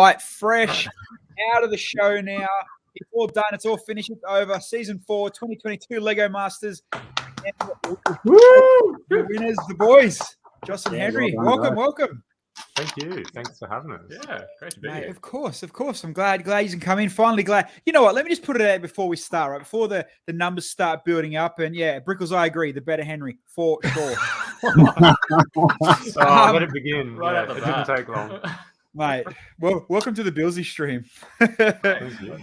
right, fresh out of the show now. It's all done. It's all finished. It's over. Season 4, 2022 Lego Masters. Woo! The winners, the boys. Joss and Henry. Well done, welcome. Thank you. Thanks for having us. Yeah, great to be Mate, here. of course. I'm glad you can come in. Finally glad. You know what? Let me just put it out before we start, right? Before the numbers start building up. And yeah, Brickles, I agree. The better Henry, for sure. Let it begin. Right out the it bat. didn't take long. Mate, well, welcome to the Bilsy stream. Thank you.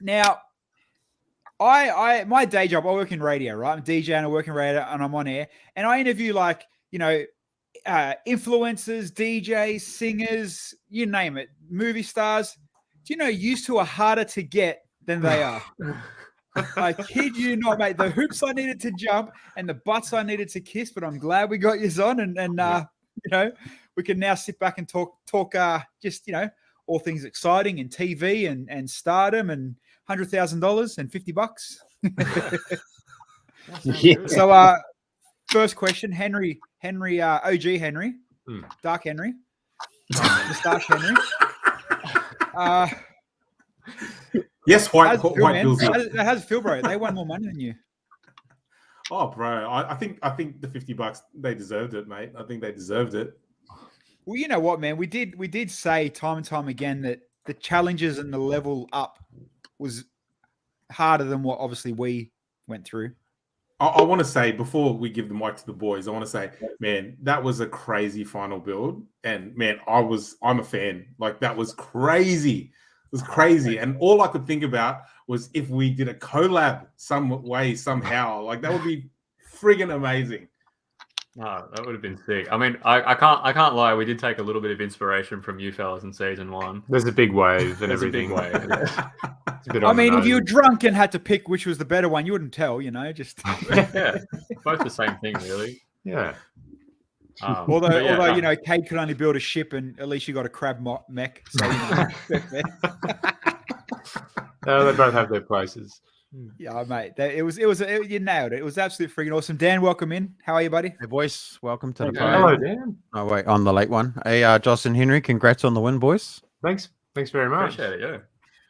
Now, I my day job, I work in radio, right? I'm a DJ and I work in radio and I'm on air. And I interview influencers, DJs, singers, you name it, movie stars. Do you know used to are harder to get than they are? I kid you not, mate. The hoops I needed to jump and the butts I needed to kiss, but I'm glad we got yours on and we can now sit back and talk all things exciting and TV and stardom and $100,000 and $50. Yeah. So first question, Henry, OG Henry, Dark Henry, Moustache Henry. Yes, white man? Bilsy. How's it feel, bro? They won more money than you. Oh, bro, I think the $50 they deserved it, mate. I think they deserved it. Well, you know what, man? We did say time and time again that the challenges and the level up was harder than what obviously we went through. I want to say, before we give the mic to the boys, I want to say, man, that was a crazy final build. And man, I'm a fan. Like, that was crazy. It was crazy. And all I could think about was if we did a collab some way, somehow. Like, that would be friggin' amazing. Oh, that would have been sick. I mean, I can't lie. We did take a little bit of inspiration from you fellas in season 1. There's a big wave and There's a everything. big wave. It's a bit I on the mean, if nose. you were drunk and had to pick which was the better one, you wouldn't tell, just. Yeah, both the same thing, really. Yeah. Although Cade could only build a ship, and at least you got a crab mech. So They both have their places. yeah, mate. You nailed it. It was absolutely freaking awesome. Dan, welcome in. How are you, buddy? Hey, boys. Welcome to the Okay. party. Hello, Dan. Oh, wait, on the late one. Hey, Joss and Henry, congrats on the win, boys. Thanks very much. Appreciate it, yeah.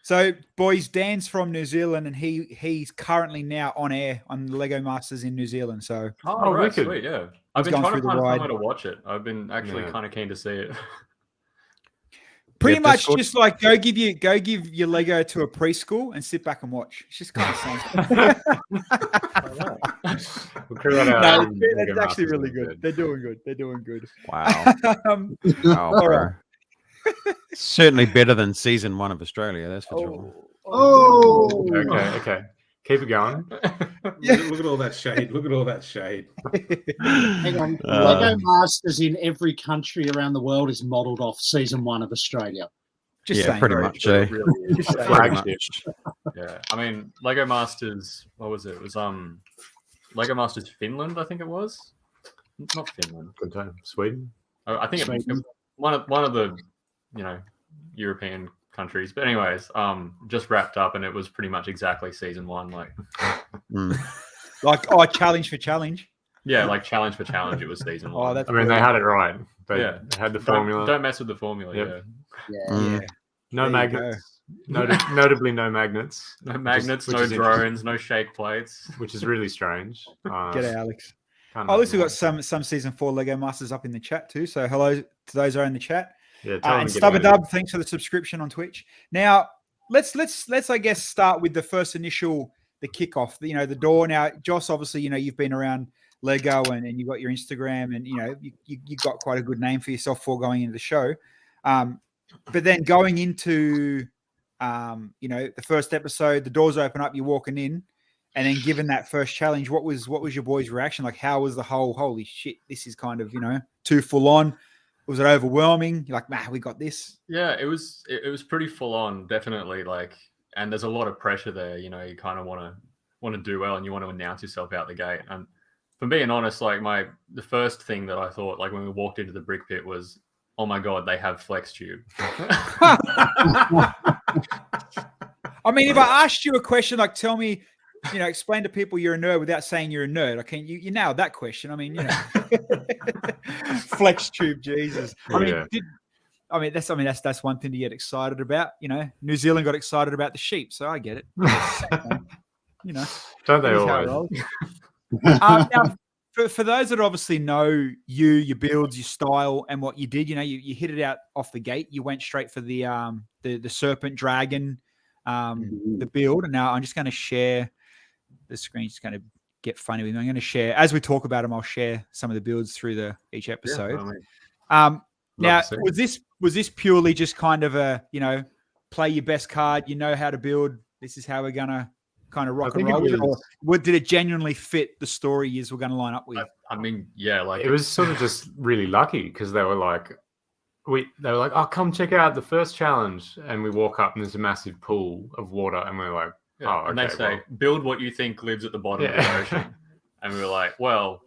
So, boys, Dan's from New Zealand, and he's currently now on air on the Lego Masters in New Zealand. So, Oh, right, wicked. sweet, yeah. I've He's been gone trying to through the find ride. somewhere to watch it. I've been actually Yeah. kind of keen to see it. pretty Yeah, much Discord- just like go give your Lego to a preschool and sit back and watch. It's just kind of same. We'll clear that out. No, in it's Lego actually Masters really instead. good. They're doing good. Wow. Um, Oh, all bro. right. Certainly better than season 1 of Australia, that's for sure. Oh, Okay. Keep it going. look at all that shade. Look at all that shade. Hang on. Lego Masters in every country around the world is modelled off season 1 of Australia. Just Yeah, saying, pretty bro. much. Eh? Really is. Just saying. Pretty Flagship. much. Yeah, I mean, Lego Masters. What was it? It was Lego Masters Finland, I think it was. Not Finland. Good time. Sweden. I think it was Sweden. one of the European countries. But anyways, just wrapped up, and it was pretty much exactly season 1. Like, Mm. Like, challenge for challenge. yeah, like challenge for challenge. It was season 1. Oh, that's I mean, they had it right. They Yeah. had the Don't- formula. Don't mess with the formula. Yep. Yeah. Yeah. Mm. No There you magnets. Notably, no magnets. No magnets, which no is interesting, drones, no shake plates. which is really strange. Get it, Alex. Can't Oh, at least we've imagine. got some season 4 Lego Masters up in the chat too. So hello to those who are in the chat. Yeah, tell them And to get over Stubba thanks for the subscription on Twitch. Now let's I guess start with the first initial kickoff. The door. Now, Joss, obviously, you've been around Lego and you got your Instagram and you got quite a good name for yourself for going into the show. But then going into the first episode, the doors open up, you're walking in, and then given that first challenge, what was your boys' reaction? Like, how was the whole holy shit, this is kind of too full on? Was it overwhelming? You're like, nah, we got this. Yeah, it was pretty full on, definitely. Like, and there's a lot of pressure there. You kind of want to do well, and you want to announce yourself out the gate. And for being honest, like the first thing that I thought, like when we walked into the brick pit, was, oh my god, they have flex tube. I mean, if I asked you a question like, tell me, explain to people you're a nerd without saying you're a nerd. Okay, you nailed that question. I mean, flex tube, Jesus. I mean, Yeah. that's one thing to get excited about. You know, New Zealand got excited about the sheep, so I get it. You know, Don't they that is how it always? rolls. Now, for those that obviously know you, your builds, your style, and what you did, you know, you hit it out off the gate. You went straight for the serpent dragon, the build. And now I'm just going to share the screen. It's going to get funny with me. I'm going to share as we talk about them. I'll share some of the builds through each episode. Now, was this purely just kind of a, you know, play your best card? You know how to build. This is how we're gonna kind of rock and roll. Or did it genuinely fit the story you were going to line up with? I mean, yeah, like it was sort of just really lucky because they were like, oh, come check out the first challenge, and we walk up and there's a massive pool of water, and we're like, oh, okay, and they say, build what you think lives at the bottom of the ocean, and we were like, well.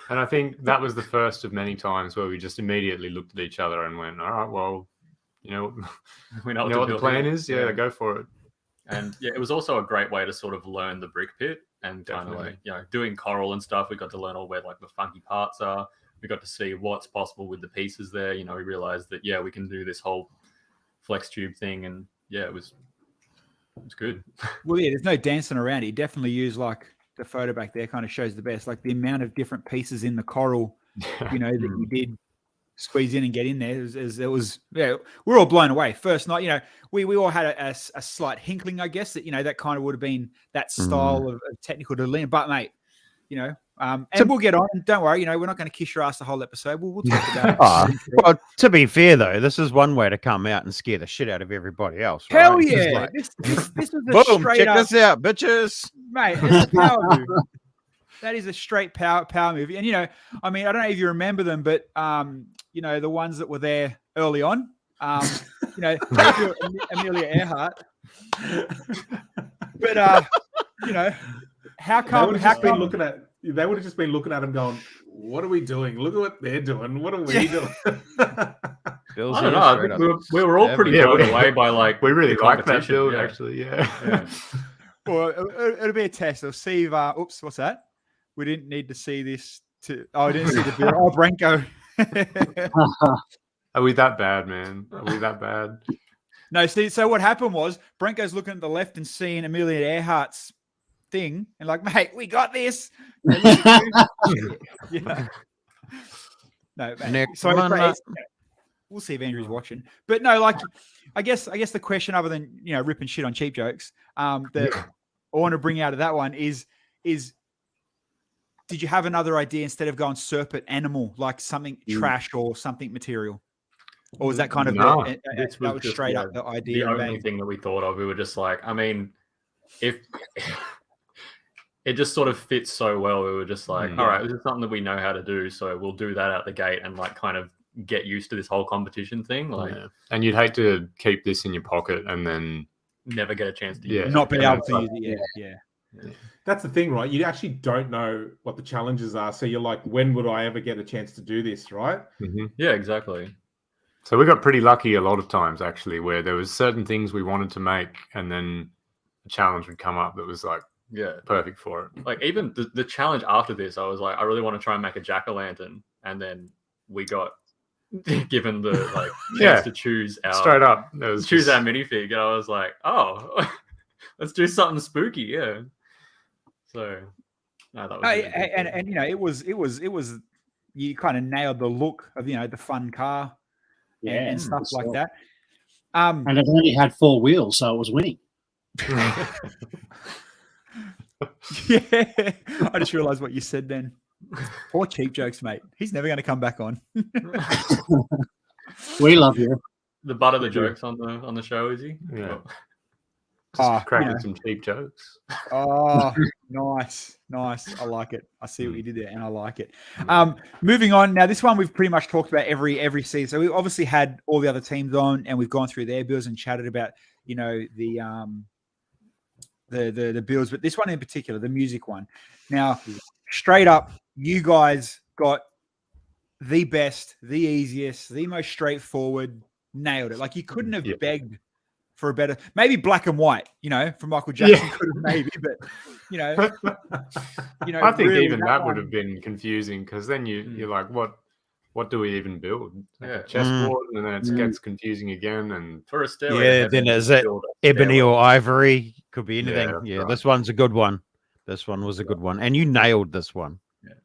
And I think that was the first of many times where we just immediately looked at each other and went, all right, well, you know, we know what the plan is. Yeah, go for it. And yeah, it was also a great way to sort of learn the brick pit and kind of like, you know, doing coral and stuff. We got to learn all where like the funky parts are. We got to see what's possible with the pieces there. You know, we realized that, yeah, we can do this whole flex tube thing. And yeah, it was good. Well, yeah, there's no dancing around it. You definitely use like the photo back there kind of shows the best, like the amount of different pieces in the coral, you know, that you did squeeze in and get in there. It was we're all blown away. First night, you know, we all had a slight hinkling, I guess, that, you know, that kind of would have been that style of technical delivery. But mate, you know, and we'll get on. Don't worry, you know, we're not going to kiss your ass the whole episode. We'll talk about it. Well, to be fair though, this is one way to come out and scare the shit out of everybody else. Right? Hell yeah! Like, this is a boom! straight Check up, this out, bitches, mate. It's a power move. That is a straight power movie. And, you know, I mean, I don't know if you remember them, but, you know, the ones that were there early on, you know, Amelia Earhart. But, you know, how come? They would have just been looking at him going, what are we doing? Look at what they're doing. What are we doing? I don't know. I think we were all pretty blown away by, like, we really liked that competition. build, actually. Yeah. Well, it'll be a test. We'll see if, oops, what's that? We didn't need to see this I didn't see the build. Oh, Branko. Are we that bad, man? Are we that bad? No, see, so what happened was Branko's looking at the left and seeing Amelia Earhart's thing and like, mate, we got this. Yeah. No, mate. So we'll see if Andrew's watching. But no, like, I guess the question, other than, you know, ripping shit on cheap jokes, that I want to bring out of that one is did you have another idea instead of going serpent animal, like something trash or something material? Or was that kind of that was straight up the idea? The only thing that we thought of, we were just like, I mean, if it just sort of fits so well, we were just like, all right, this is something that we know how to do, so we'll do that out the gate and like kind of get used to this whole competition thing. Like, and you'd hate to keep this in your pocket and then never get a chance to use it. Not be able to use it. Yeah. That's the thing, right? You actually don't know what the challenges are. So you're like, when would I ever get a chance to do this, right? Mm-hmm. Yeah, exactly. So we got pretty lucky a lot of times, actually, where there was certain things we wanted to make and then a challenge would come up that was like, perfect for it. Like even the challenge after this, I was like, I really want to try and make a jack-o'-lantern. And then we got given the like chance to choose our straight up our minifig. And I was like, oh, let's do something spooky. Yeah. So no, that was really and you know, it was you kind of nailed the look of, you know, the fun car and stuff like that. And it only had 4 wheels, so it was winning. Yeah, I just realized what you said then. Poor cheap jokes, mate. He's never going to come back on. We love you. The butt of the jokes on the show, is he? Yeah. Oh. Cracking some cheap jokes. Oh, nice. I like it. I see what you did there, and I like it. Moving on. Now, this one we've pretty much talked about every season. So we obviously had all the other teams on, and we've gone through their builds and chatted about, you know, the builds, but this one in particular, the music one. Now, straight up, you guys got the best, the easiest, the most straightforward, nailed it. Like you couldn't have begged for a better, maybe Black and White, you know, from Michael Jackson could have maybe, but you know, I think really even that would have been confusing because then you're like, what what do we even build? Like Yeah. a chessboard, and then it gets confusing again. And For a stairway, Yeah, then is it ebony or ivory? Could be anything. Yeah, right. this one's a good one. This one was a good one, and you nailed this one.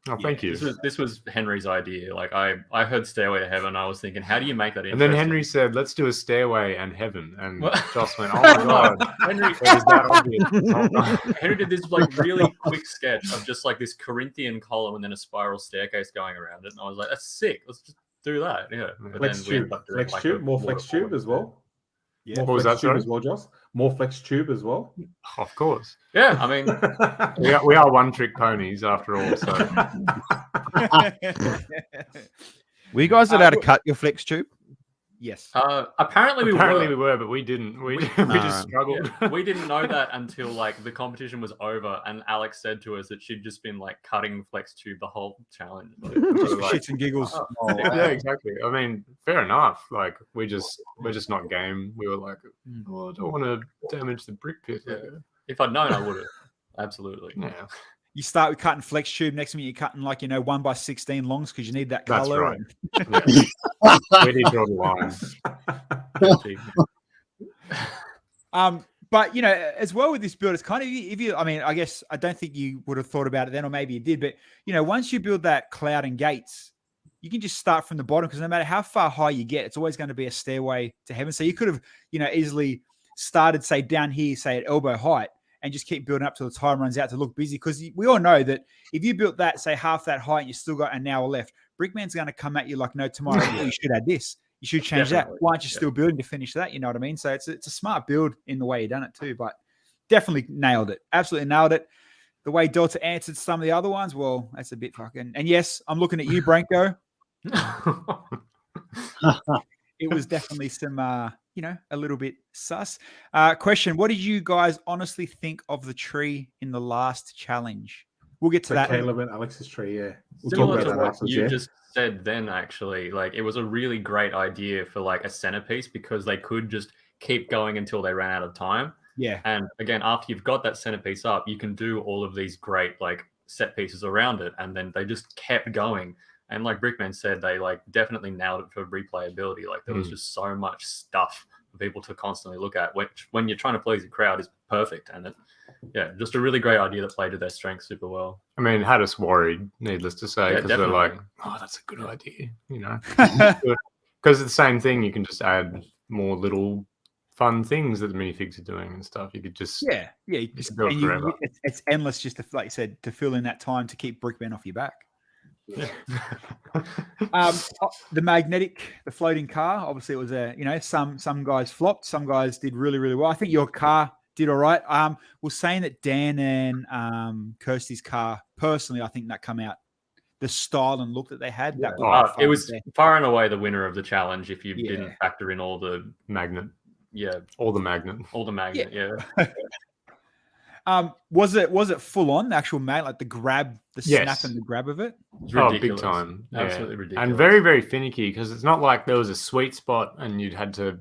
Oh, thank you. This was Henry's idea. Like I heard Stairway to Heaven. I was thinking, how do you make that And interesting? then Henry said, "Let's do a stairway and heaven." And What? Joss went, "Oh my god, Henry, it was that obvious." Henry did this like really quick sketch of just like this Corinthian column and then a spiral staircase going around it, and I was like, "That's sick. Let's just do that." Yeah. But Flex then we tube, ended up doing, flex like, tube, a more flex waterfall tube as well. Yeah. More What was flex that, tube sorry? as well, Joss. More flex tube as well. Of course, Yeah, I mean, we are one-trick ponies after all. So Were you guys allowed to cut your flex tube? Yes. apparently we were. but we didn't. We just Alright. struggled. Yeah, we didn't know that until like the competition was over, and Alex said to us that she'd just been like cutting flex tube the whole challenge. Like, Just we for were like, shits and giggles. Oh, Yeah, exactly. I mean, fair enough. Like we're just not game. We were like, oh, I don't want to damage the brick pit. Yeah. If I'd known, I would have. Absolutely. Yeah, You start with cutting flex tube. Next minute, you're cutting 1x16 longs because you need that That's color. right. and- where do you draw the line? But as well with this build, it's kind of if you. I mean, I guess I don't think you would have thought about it then, or maybe you did. But once you build that cloud and gates, you can just start from the bottom because no matter how far high you get, it's always going to be a stairway to heaven. So you could have, easily started, say, down here, say at elbow height, and just keep building up till the time runs out to look busy. Because we all know that if you built that, say, half that height, and you still got an hour left, Brickman's going to come at you like no tomorrow. Oh, you should add this. You should change Definitely. that. Why aren't you still building to finish that? You know what I mean? So it's a smart build in the way you done it too. But definitely nailed it. Absolutely nailed it. The way Delta answered some of the other ones, well, that's a bit fucking. And yes, I'm looking at you, Branko. It was definitely some, a little bit sus. Question: what did you guys honestly think of the tree in the last challenge? We'll get to that. Caleb and Alex's tree, yeah. We'll Similar talk to about that what afterwards, you yeah. just said then, actually, like it was a really great idea for like a centerpiece because they could just keep going until they ran out of time. Yeah. And again, after you've got that centerpiece up, you can do all of these great like set pieces around it, and then they just kept going. And like Brickman said, they like definitely nailed it for replayability. Like there was just so much stuff for people to constantly look at, which when you're trying to please the crowd is perfect. And just a really great idea that played to their strengths super well. I mean, had us worried, needless to say, Yeah, because we're like, definitely. oh, that's a good idea, Because it's the same thing. You can just add more little fun things that the minifigs are doing and stuff. You could just Yeah. You could do it and forever. it's endless just to, like you said, to fill in that time to keep Brickman off your back. The floating car, obviously it was some guys flopped, some guys did really, really well. I think your car did all right. Was saying that Dan and Kirsty's car, personally, I think that come out, the style and look that they had. That was It was far and away the winner of the challenge if you Yeah. didn't factor in all the magnet. yeah, All the magnet. Was it full on the actual mag, like the grab, the snap Yes. and the grab of it? It's Oh, ridiculous. big time. Yeah. Absolutely ridiculous. And very, very finicky because it's not like there was a sweet spot and you'd had to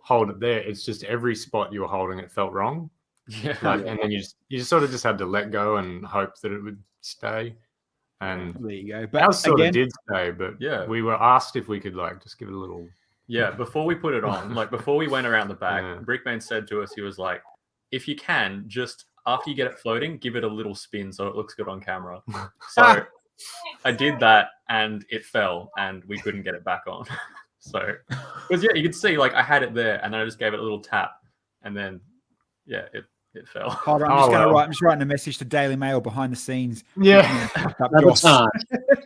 hold it there. It's just every spot you were holding it felt wrong. yeah. And then you just sort of just had to let go and hope that it would stay. And There you go. But ours sort again, of did stay, but Yeah. we were asked if we could like just give it a little. Yeah, before we put it on, like before we went around the back, Yeah. Brickman said to us, he was like, if you can, just after you get it floating, give it a little spin so it looks good on camera. So I did that and it fell and we couldn't get it back on. So, because you could see like I had it there and then I just gave it a little tap and then, it fell. hold on, I'm just writing a message to Daily Mail behind the scenes. Yeah. That's time.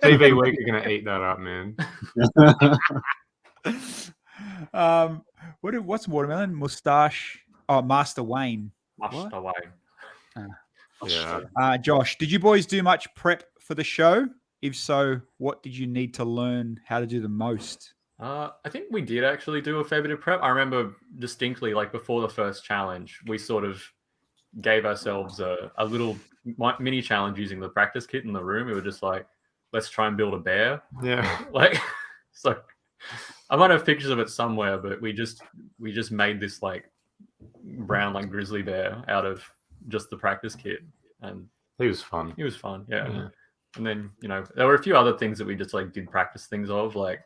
TV Week are going to eat that up, man. What's watermelon? Mustache. Oh, Master Wayne. Mushed away. Yeah. Josh, did you boys do much prep for the show? If so, what did you need to learn how to do the most? I think we did actually do a fair bit of prep. I remember distinctly, like before the first challenge, we sort of gave ourselves a little mini challenge using the practice kit in the room. We were just like, let's try and build a bear. Yeah. Like, so I might have pictures of it somewhere, but we just made this like brown like grizzly bear out of just the practice kit, and He was fun. it was fun. Yeah. And then, you know, there were a few other things that we just like did practice things of, like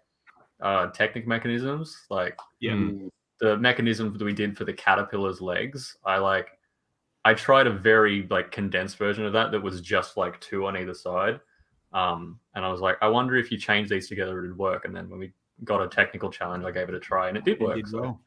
technic mechanisms, like the mechanism that we did for the caterpillar's legs. I tried a very like condensed version of that was just like 2 on either side. And I was like, I wonder if you change these together, it would work. And then when we got a technical challenge, I gave it a try, and it did work. Well.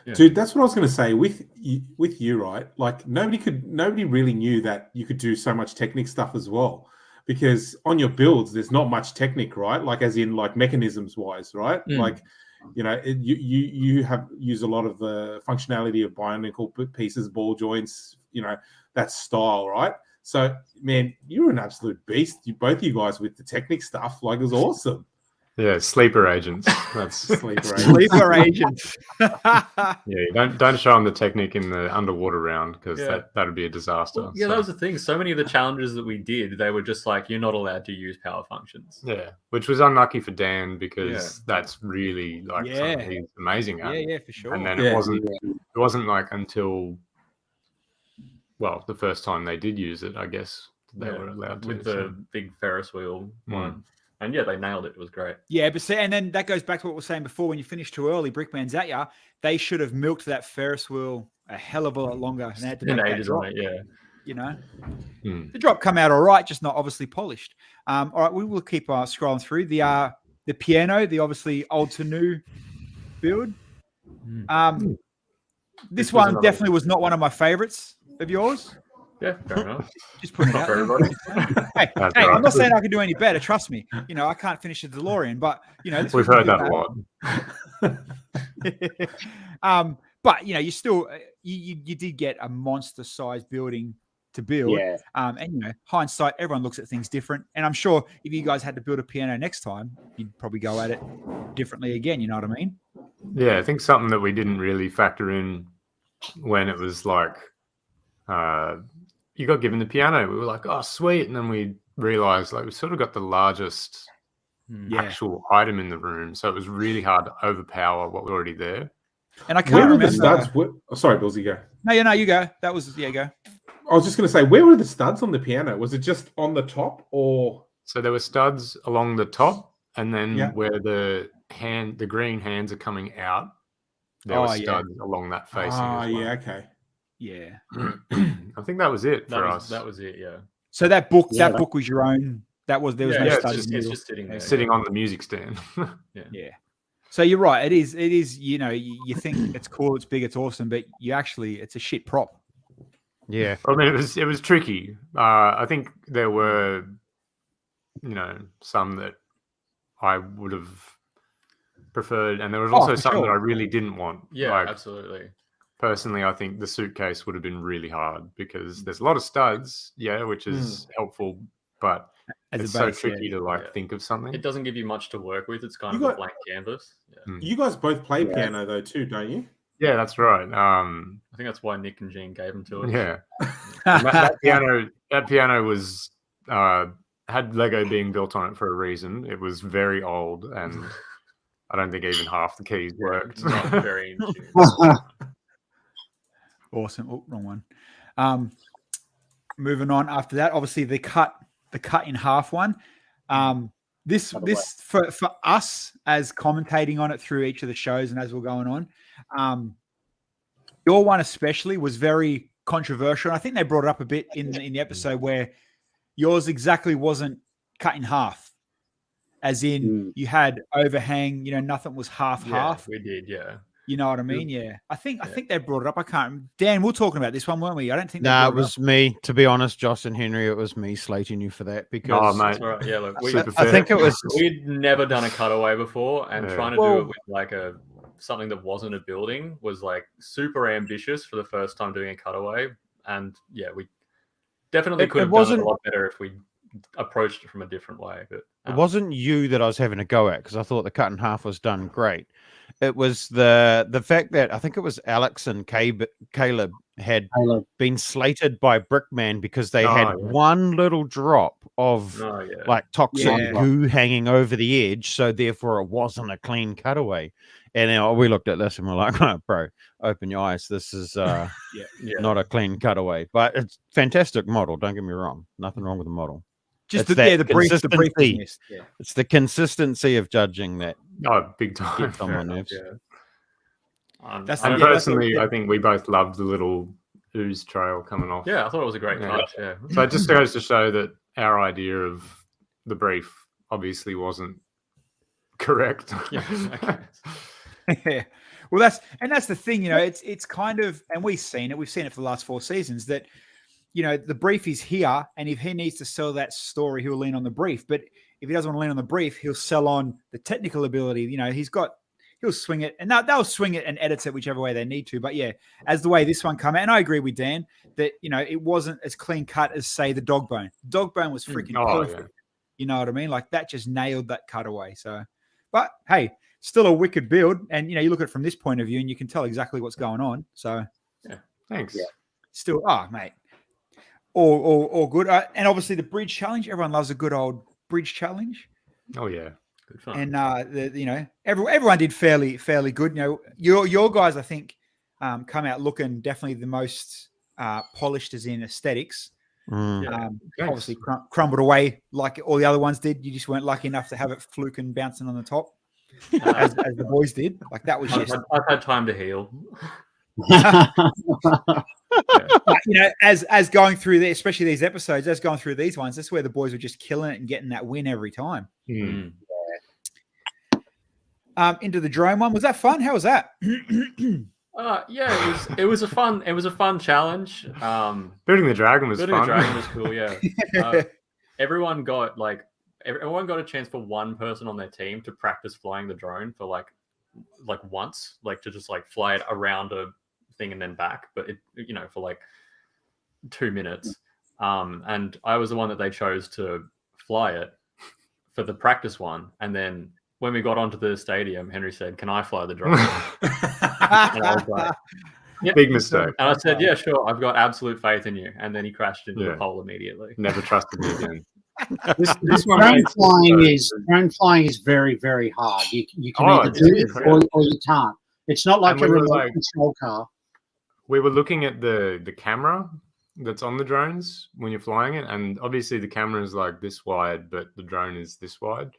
Yeah. Dude, that's what I was going to say with you, right? Like nobody really knew that you could do so much technique stuff as well, because on your builds there's not much technique, right? Like as in like mechanisms wise, right? Like, you know, you have used a lot of the functionality of bionicle pieces, ball joints, you know, that style, right? So man, you're an absolute beast. Both of you guys with the technique stuff, like it was awesome. Yeah, sleeper agents. That's sleeper agents. Yeah, don't show them the technique in the underwater round, because that'd be a disaster. Well, that was the thing. So many of the challenges that we did, they were just like, you're not allowed to use power functions. Yeah, which was unlucky for Dan, because that's really like something he's amazing at. Yeah, for sure. And then it wasn't like until, well, the first time they did use it, I guess they were allowed to. With the big Ferris wheel one. And they nailed it. It was great. Yeah, but see, and then that goes back to what we were saying before. When you finish too early, Brickman's at you. They should have milked that Ferris wheel a hell of a lot longer. And they had to make that drop. You know, the drop come out all right, just not obviously polished. All right, we will keep scrolling through the piano, the obviously old to new build. This one definitely was not one of my favorites of yours. Yeah, fair enough. Just putting it out there. Hey, I'm not saying I can do any better. Trust me. You know, I can't finish a DeLorean, but you know, we've heard that a lot. But you know, you still you did get a monster-sized building to build. Yeah. And you know, hindsight, everyone looks at things different. And I'm sure if you guys had to build a piano next time, you'd probably go at it differently again. You know what I mean? Yeah, I think something that we didn't really factor in when it was like. You got given the piano. We were like, oh, sweet. And then we realized like we sort of got the largest actual item in the room. So it was really hard to overpower what was already there. And I can't remember. The studs? Sorry, Bilsy, go. No, you go. That was, go. I was just going to say, where were the studs on the piano? Was it just on the top or? So there were studs along the top, and then where the green hands are coming out, there were studs along that facing. Oh, yeah, okay. Yeah, I think that was it for us. That was it, yeah. So that book was your own. There was no study. It's just sitting there, sitting on the music stand. Yeah. So you're right. It is. You know, you think it's cool, it's big, it's awesome, but it's a shit prop. Yeah. I mean, it was tricky. I think there were, you know, some that I would have preferred, and there was also some that I really didn't want. Yeah, absolutely. Personally, I think the suitcase would have been really hard because there's a lot of studs, which is helpful, but it's so tricky to think of something. It doesn't give you much to work with. It's kind of a blank canvas. Yeah. You guys both play piano though too, don't you? Yeah, that's right. I think that's why Nick and Jean gave them to us. Yeah, that piano was had Lego being built on it for a reason. It was very old, and I don't think even half the keys worked. Not very in tune. Awesome. Oh, wrong one. Moving on after that, obviously the cut in half one. This for us as commentating on it through each of the shows and as we're going on, your one especially was very controversial. And I think they brought it up a bit in the episode where yours exactly wasn't cut in half, as in you had overhang. You know, nothing was half. We did, yeah. You know what I mean? Yeah. I think they brought it up. I can't. Dan, we're talking about this one, weren't we? I don't think. No, it was me. To be honest, Josh and Henry, it was me slating you for that because. Oh, mate. Right. Yeah, look, I think it was. We'd never done a cutaway before, and trying to do it with like something that wasn't a building was like super ambitious for the first time doing a cutaway, and we definitely could have done it a lot better if we approached it from a different way. But it wasn't you that I was having a go at because I thought the cut in half was done great. It was the fact that I think it was Alex and Caleb had been slated by Brickman because they had one little drop of like toxic goo hanging over the edge, so therefore it wasn't a clean cutaway. And we looked at this and we're like, oh, bro, open your eyes. This is not a clean cutaway, but it's fantastic model. Don't get me wrong. Nothing wrong with the model. Just It's the brief was consistency. missed. Yeah. It's the consistency of judging that Oh, big time. gets on my nerves. Yeah. That's And yeah, that's personally, what- I think we both loved the little ooze trail coming off. Yeah, I thought it was a great Yeah. touch. Yeah. So it just goes to show that our idea of the brief obviously wasn't correct. Yeah, okay. Yeah. Well, that's the thing, it's kind of, and we've seen it for the last 4 seasons that, the brief is here, and if he needs to sell that story, he'll lean on the brief. But if he doesn't want to lean on the brief, he'll sell on the technical ability. He'll swing it, and they'll swing it and edit it whichever way they need to. But yeah, as the way this one come out, and I agree with Dan that it wasn't as clean cut as say the dog bone. Dog bone was freaking perfect. Yeah. You know what I mean? Like that just nailed that cutaway. So, but hey, still a wicked build, and you look at it from this point of view, and you can tell exactly what's going on. So, Thanks. Yeah. still, mate, all good. And obviously the bridge challenge. Everyone loves a good old bridge challenge. Oh yeah. Good fun. And everyone did fairly good. Your guys, I think, come out looking definitely the most polished as in aesthetics. Thanks. Obviously crumbled away like all the other ones did. You just weren't lucky enough to have it fluking bouncing on the top as the boys did. Like that was just I've had time to heal. as going through especially these episodes, as going through these ones, that's where the boys were just killing it and getting that win every time. Mm. Into the drone one, was that fun? How was that? Yeah, it was a fun challenge. Building the dragon was Building fun. a dragon was cool. Yeah, everyone got a chance for one person on their team to practice flying the drone for like once, like to just like fly it around a thing and then back, but it for like 2 minutes. And I was the one that they chose to fly it for the practice one, and then when we got onto the stadium, Henry said, "Can I fly the drone?" And I was like, "Yeah." Big mistake. And I said, "Yeah, sure. I've got absolute faith in you." And then he crashed into the pole immediately. Never trusted me again. This one drone flying is very, very hard. You can either it's do it incredible. or you can't. It's not like And a we were remote like- control car. We were looking at the camera that's on the drones when you're flying it, and obviously the camera is like this wide, but the drone is this wide.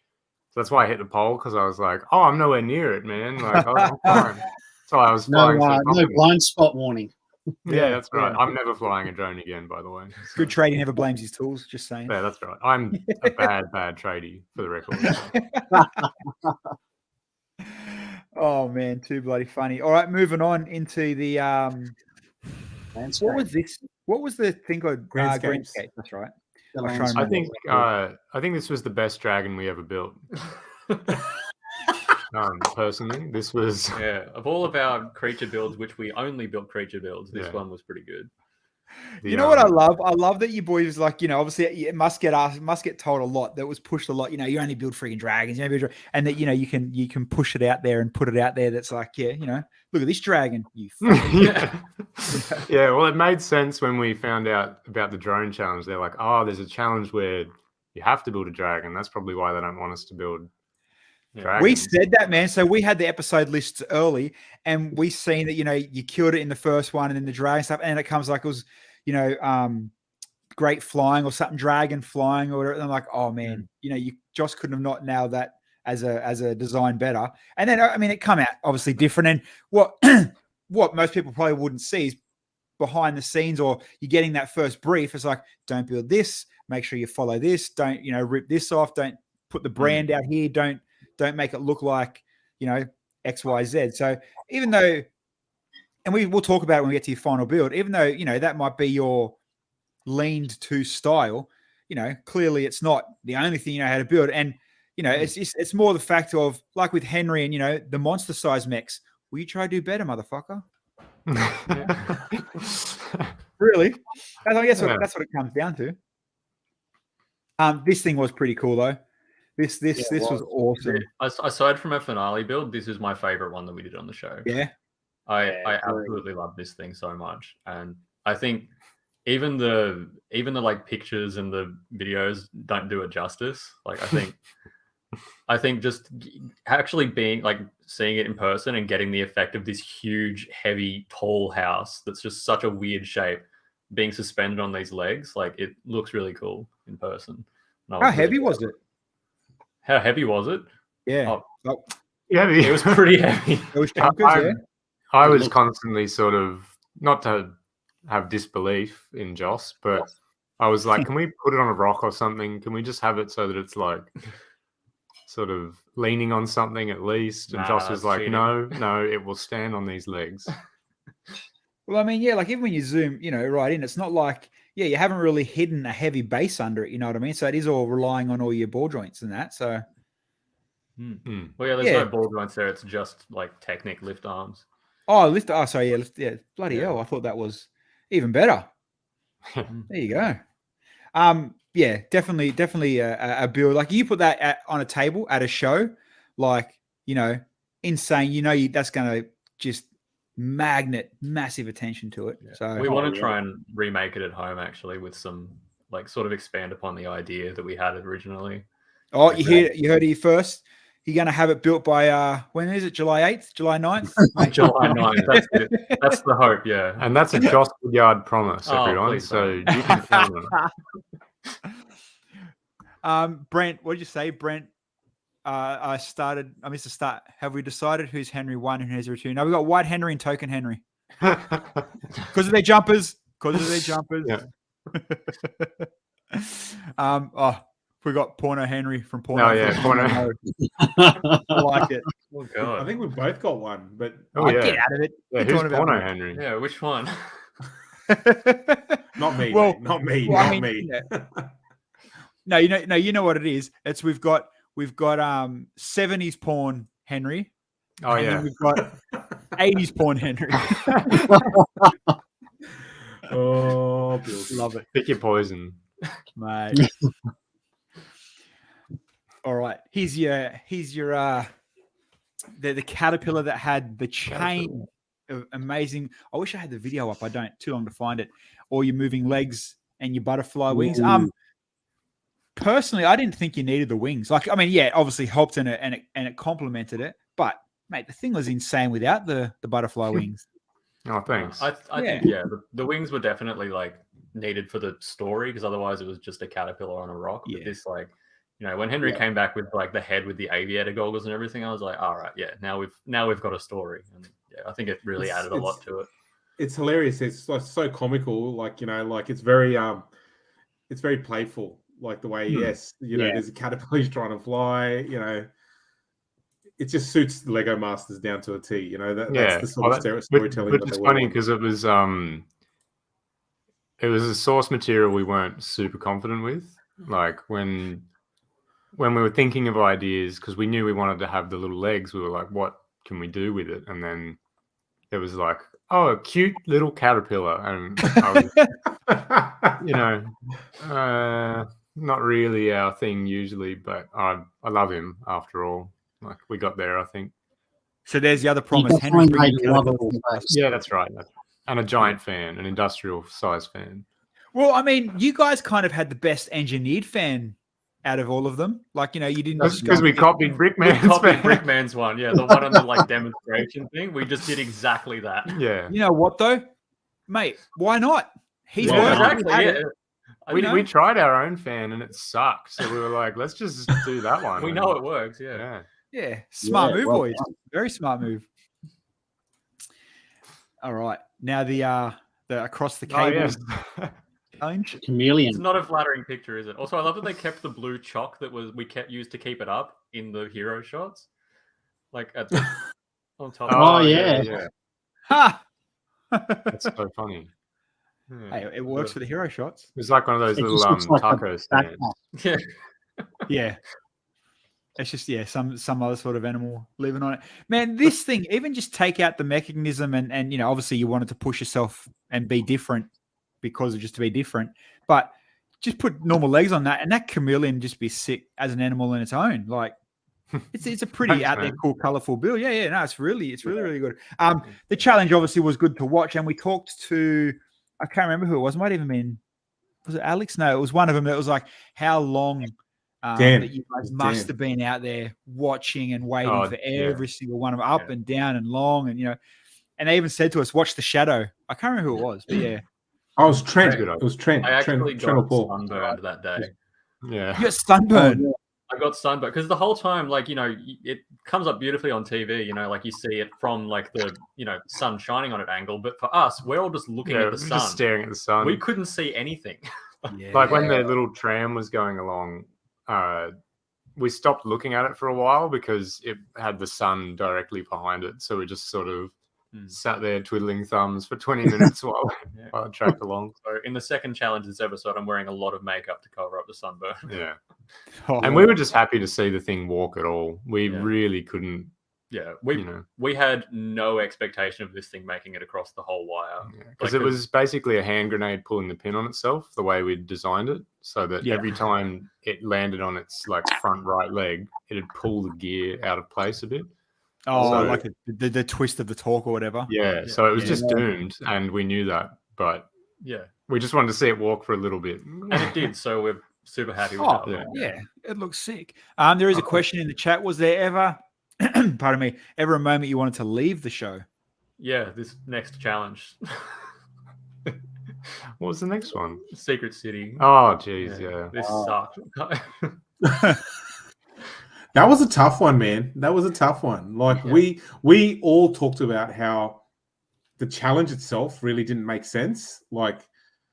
So that's why I hit the pole, because I was like, "Oh, I'm nowhere near it, man. Like, I'm fine." So I was No, flying. so no confident. blind spot warning. Yeah, that's right. I'm never flying a drone again, by the way. So, Good tradie never blames his tools. Just saying. yeah, that's right. I'm a bad tradie, for the record. Oh man, too bloody funny. All right, moving on into the what was this? What was the thing called? Grandscapes. Grandscape. That's right. The I try and landscape. I think this was the best dragon we ever built. Personally, this was of all of our creature builds, which we only built creature builds, this Yeah. one was pretty good. the, You know what I love? I love that you boys obviously it must get asked, must get told a lot. That was pushed a lot. You only build freaking dragons, and that you can push it out there and put it out there. That's like, look at this dragon. You yeah. Yeah, well, it made sense when we found out about the drone challenge. They're like, "Oh, there's a challenge where you have to build a dragon." That's probably why they don't want us to build dragons. We said that, man. So we had the episode lists early, and we seen that you killed it in the first one, and then the dragon stuff, and it comes like it was great flying or something, dragon flying or whatever. And I'm like, oh man, you Josh couldn't have not nailed that as a design better. And then it come out obviously different. And what most people probably wouldn't see is behind the scenes, or you're getting that first brief. It's like, don't build this. Make sure you follow this. Don't rip this off. Don't put the brand out here. Don't make it look like X, Y, Z. So even though, and we'll talk about it when we get to your final build, even though that might be your leaned to style, clearly it's not the only thing you know how to build. And it's more the fact of, like with Henry and the monster size mechs. Will you try to do better, motherfucker? Really? I guess that's what it comes down to. This thing was pretty cool though. This was awesome. Aside from a finale build, this is my favorite one that we did on the show. Yeah. I absolutely love this thing so much. And I think even the like pictures and the videos don't do it justice. Like I think just actually being like seeing it in person and getting the effect of this huge, heavy, tall house that's just such a weird shape being suspended on these legs, like it looks really cool in person. And I How was really heavy proud was of it? How heavy was it? Yeah. Oh, Oh, Yeah, it was pretty heavy. it was chonkers, yeah. I was Look. constantly sort of not to have disbelief in Joss, but I was like, can we put it on a rock or something? Can we just have it so that it's like sort of leaning on something at least? And Nah, Joss was that's like, cheating. no, it will stand on these legs. Well, I mean, yeah, like even when you zoom, right in, it's not like, you haven't really hidden a heavy base under it. You know what I mean? So it is all relying on all your ball joints and that. So Well, yeah, there's Yeah. no ball joints there. It's just like Technic lift arms. lift. Oh, sorry, yeah. Bloody Yeah. hell! I thought that was even better. There you go. Yeah, definitely a build. Like you put that on a table at a show, like insane. That's going to just magnet massive attention to it. Yeah. So We want to try and remake it at home actually with some like sort of expand upon the idea that we had originally. you heard it here first. You're going to have it built by when is it? July 8th, July 9th? July 9th. That's the hope, yeah. And that's a Joss Woodyard promise, Oh, everyone. please So don't. you can count on it. Brent, what did you say? Brent, I missed the start. Have we decided who's Henry 1 and who's Henry 2? No, we've got White Henry and Token Henry. Because of their jumpers. Yeah. We got Porno Henry from Porno. Oh, yeah, Porno. I like it. Oh god. I think we've both got one, but Oh, yeah. Get out of it. Yeah, You're who's talking about Porno me. Henry? Yeah, which one? not me. Well, mate, not me. well, I not mean, me. No, you know what it is. It's we've got 70s porn Henry. Oh, and yeah. then we've got 80s porn Henry. Oh, Bilsy. Love it, Pick your poison. mate. All right. Here's your the caterpillar that had the chain of amazing. I wish I had the video up. I don't. Too long to find it. Or your moving legs and your butterfly wings. Personally, I didn't think you needed the wings. Like, I mean, yeah, obviously helped and it complemented it. But mate, the thing was insane without the butterfly wings. Oh, thanks. I think the wings were definitely like needed for the story because otherwise it was just a caterpillar on a rock. Yeah. But this like when Henry came back with like the head with the aviator goggles and everything, I was like, all right, yeah, now we've got a story. And yeah, I think it really added a lot to it. It's hilarious. It's like so comical. Like like it's very playful. Like the way there's a caterpillar he's trying to fly. It just suits the Lego Masters down to a T. That's the sort of storytelling. Which is funny because it was a source material we weren't super confident with. Like when we were thinking of ideas, because we knew we wanted to have the little legs, we were like, what can we do with it? And then it was like, oh, a cute little caterpillar. And I was, not really our thing usually, but I love him after all. Like we got there, I think. So there's the other promise. He Henry's definitely bringing made a caterpillar. lovable base. Yeah, that's right. And a giant fan, an industrial size fan. Well, I mean, you guys kind of had the best engineered fan out of all of them. Like, you didn't. That's because we copied Brickman's We copied fan. Brickman's one, yeah, the one on the like demonstration thing. We just did exactly that. Yeah. You know what though, mate? Why not? He's Yeah, working. exactly. Yeah. We tried our own fan and it sucked. So we were like, let's just do that one. We know it works, yeah. Yeah, smart move, well boys. done. Very smart move. All right, now the across the Oh, cable yes. challenge. Chameleon. It's not a flattering picture, is it? Also, I love that they kept the blue chalk that we kept used to keep it up in the hero shots, like at the, on top. Oh, yeah. yeah. Ha! That's so funny. Yeah. Hey, it works for the hero shots. It was like one of those It little just looks like a taco stands. backpack. Yeah. Yeah. It's just some other sort of animal living on it. Man, this thing, even just take out the mechanism and obviously you wanted to push yourself and be different because of just to be different. But just put normal legs on that and that chameleon just be sick as an animal in its own. Like it's a pretty Thanks, out there man. cool, colourful build. Yeah, no, it's really good. The challenge obviously was good to watch, and we talked to I can't remember who it was. It might even been was it Alex? No, it was one of them that was like how long Dan. that you guys It's must Dan. have been out there watching and waiting Oh, for yeah. every single one of them, up Yeah. and down and long, and and they even said to us, "Watch the shadow." I can't remember who it was, but yeah, I was Trent. Good It was Trent. I actually Trent or got Paul. sunburned that day. Yeah. You got sunburn. Oh, I got sunburned because the whole time, like, you know, it comes up beautifully on TV, you know, like you see it from like the, you know, sun shining on it angle. But for us, we're all just looking Yeah, at the we're sun. just staring at the sun. We couldn't see anything. Yeah. Like when the little tram was going along, we stopped looking at it for a while because it had the sun directly behind it. So we just sort of sat there twiddling thumbs for 20 minutes while it tracked along. So in the second challenge this episode, I'm wearing a lot of makeup to cover up the sunburn. Yeah. Oh, And we were just happy to see the thing walk at all. We Yeah. really couldn't, Yeah, you know, we had no expectation of this thing making it across the whole wire. because Like, it was basically a hand grenade pulling the pin on itself, the way we designed it, so that Yeah. every time it landed on its like front right leg, it'd pull the gear out of place a bit. oh, So- like the twist of the torque or whatever. Yeah, so it was Yeah. just doomed, and we knew that, but Yeah, we just wanted to see it walk for a little bit. and it did. So we're super happy with Oh, that. yeah. yeah, it looks sick. There is a question in the chat. Was there ever, pardon me, ever a moment you wanted to leave the show? Yeah, this next challenge, What was the next one? Secret City. Oh, geez, yeah. This Oh. sucked. That was a tough one, man. That was a tough one. Like Yeah. we all talked about how the challenge itself really didn't make sense. Like,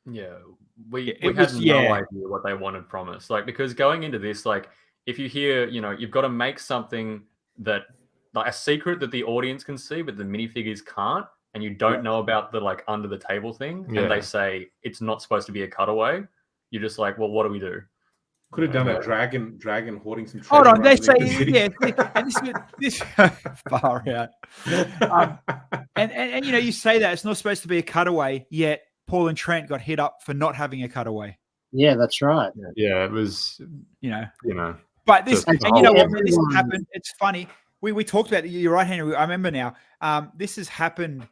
Yeah, we It had was- no yeah. idea what they wanted from us. Like, because going into this, like, if you hear, you know, you've got to make something that, like, a secret that the audience can see, but the minifigures can't, and you don't know about the like under the table thing, Yeah. and they say it's not supposed to be a cutaway, you're just like, well, what do we do? could have done Yeah. a dragon hoarding some. Hold on, treasure they say, underneath the city. yeah, and this far out. And you know, you say that it's not supposed to be a cutaway, yet Paul and Trent got hit up for not having a cutaway. yeah, that's right. Yeah, it was, You know, you know, but this, Just- and you know what, when this Everyone- happened, it's funny. We talked about it. You're right, Henry. I remember now. This has happened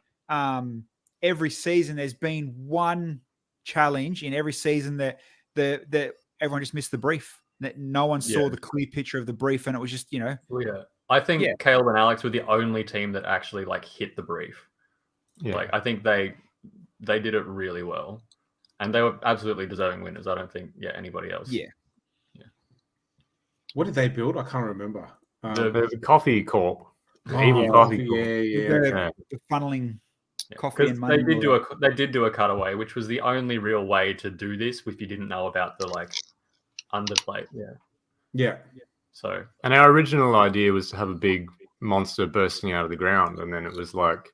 every season. There's been one challenge in every season that everyone just missed the brief. That no one saw Yeah. the clear picture of the brief, and it was just, you know, Yeah, I think Yeah. Caleb and Alex were the only team that actually like hit the brief. yeah. Like, I think they did it really well, and they were absolutely deserving winners. I don't think anybody else. Yeah. What did they build? I can't remember. There's a coffee corp. Oh, Evil yeah, coffee corp. yeah. the, Yeah. the funneling Yeah, coffee 'cause and money. they and did all do they did do a cutaway, which was the only real way to do this if you didn't know about the like underplate. Yeah. Yeah. So And our original idea was to have a big monster bursting out of the ground, and then it was like,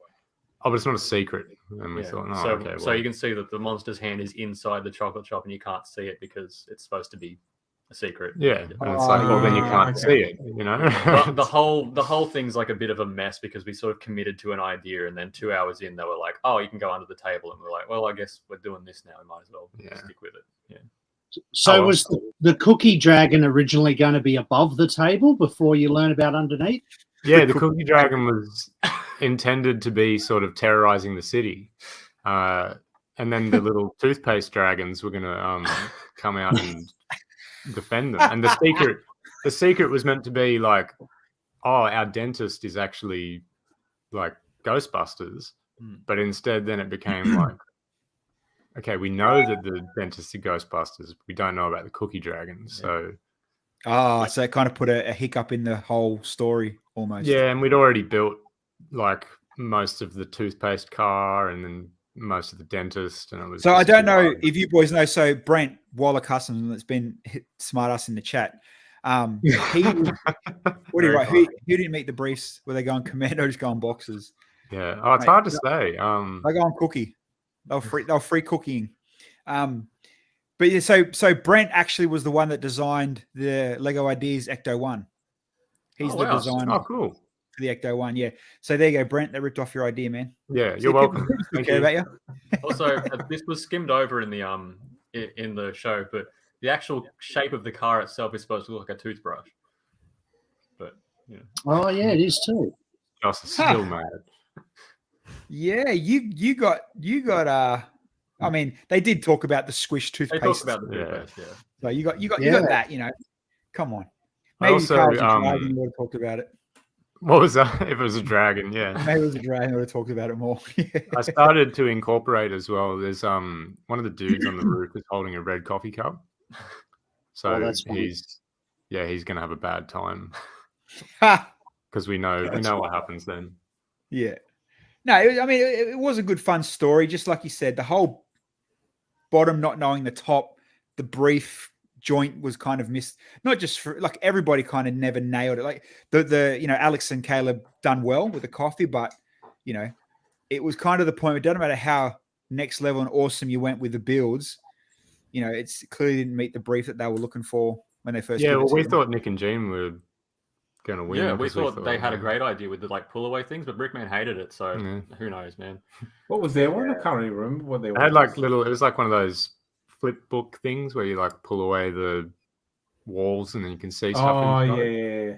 oh, but it's not a secret. And we yeah. thought, oh, so okay. so well, you can see that the monster's hand is inside the chocolate shop, and you can't see it because it's supposed to be a secret. yeah, and it's like, well, then you can't see it, you know. the whole thing's like a bit of a mess because we sort of committed to an idea, and then 2 hours in they were like, oh, you can go under the table, and we're like, well, I guess we're doing this now, we might as well Yeah. stick with it. Yeah. So Oh, well. was the cookie dragon originally going to be above the table before you learn about underneath? Yeah, the cookie dragon was intended to be sort of terrorizing the city, and then the little toothpaste dragons were going to come out and defend them. And the secret was meant to be like, oh, our dentist is actually like Ghostbusters, but instead then it became like, okay, we know that the dentist is Ghostbusters, we don't know about the cookie dragon, so. so it kind of put a hiccup in the whole story almost. Yeah, and we'd already built like most of the toothpaste car and then most of the dentist, and it was. So I just don't too know hard. if you boys know. So Brent Waller Customs, that's been smart ass in the chat. He what do you Very write? funny. Who didn't meet the briefs? Were they going commando? Just going boxes? Yeah, oh, it's Mate, hard to say. They go on cookie. They were free cooking. But yeah, so Brent actually was the one that designed the Lego Ideas Ecto One. He's Oh, the wow. designer Oh, cool. for the Ecto One. Yeah. So there you go, Brent. They ripped off your idea, man. Yeah, See, you're welcome. people Thank care you. about you. Also, this was skimmed over in the show, but the actual shape of the car itself is supposed to look like a toothbrush. But yeah, Oh, yeah, it is too. Joss is still mad. Yeah, you got I mean, they did talk about the squish they toothpaste. talk about the Yeah. toothpaste. Yeah. So you got Yeah. that, you know. Come on. I Maybe also, Carl's a dragon, you would have talked about it. What was that? If it was a dragon, yeah. Maybe it was a dragon, would have talked about it more. I started to incorporate as well. There's one of the dudes on the roof is holding a red coffee cup. So that's funny. he's going to have a bad time Ha! because we know That's what happens then. Yeah. No, I mean, it was a good, fun story. Just like you said, the whole bottom not knowing the top, the brief joint was kind of missed. Not just for like everybody kind of never nailed it. Like the Alex and Caleb done well with the coffee, but it was kind of the point. It doesn't matter how next level and awesome you went with the builds. It's clearly didn't meet the brief that they were looking for when they first. Yeah, gave it well, to we them. thought Nick and Jean were going to win. Yeah, we 'cause thought they had a great idea with the like pull away things, but Brickman hated it. So who knows, man? What was their one? I can't really remember what they It had were. like little. It was like one of those flip book things where you like pull away the walls and then you can see stuff. Oh inside. yeah.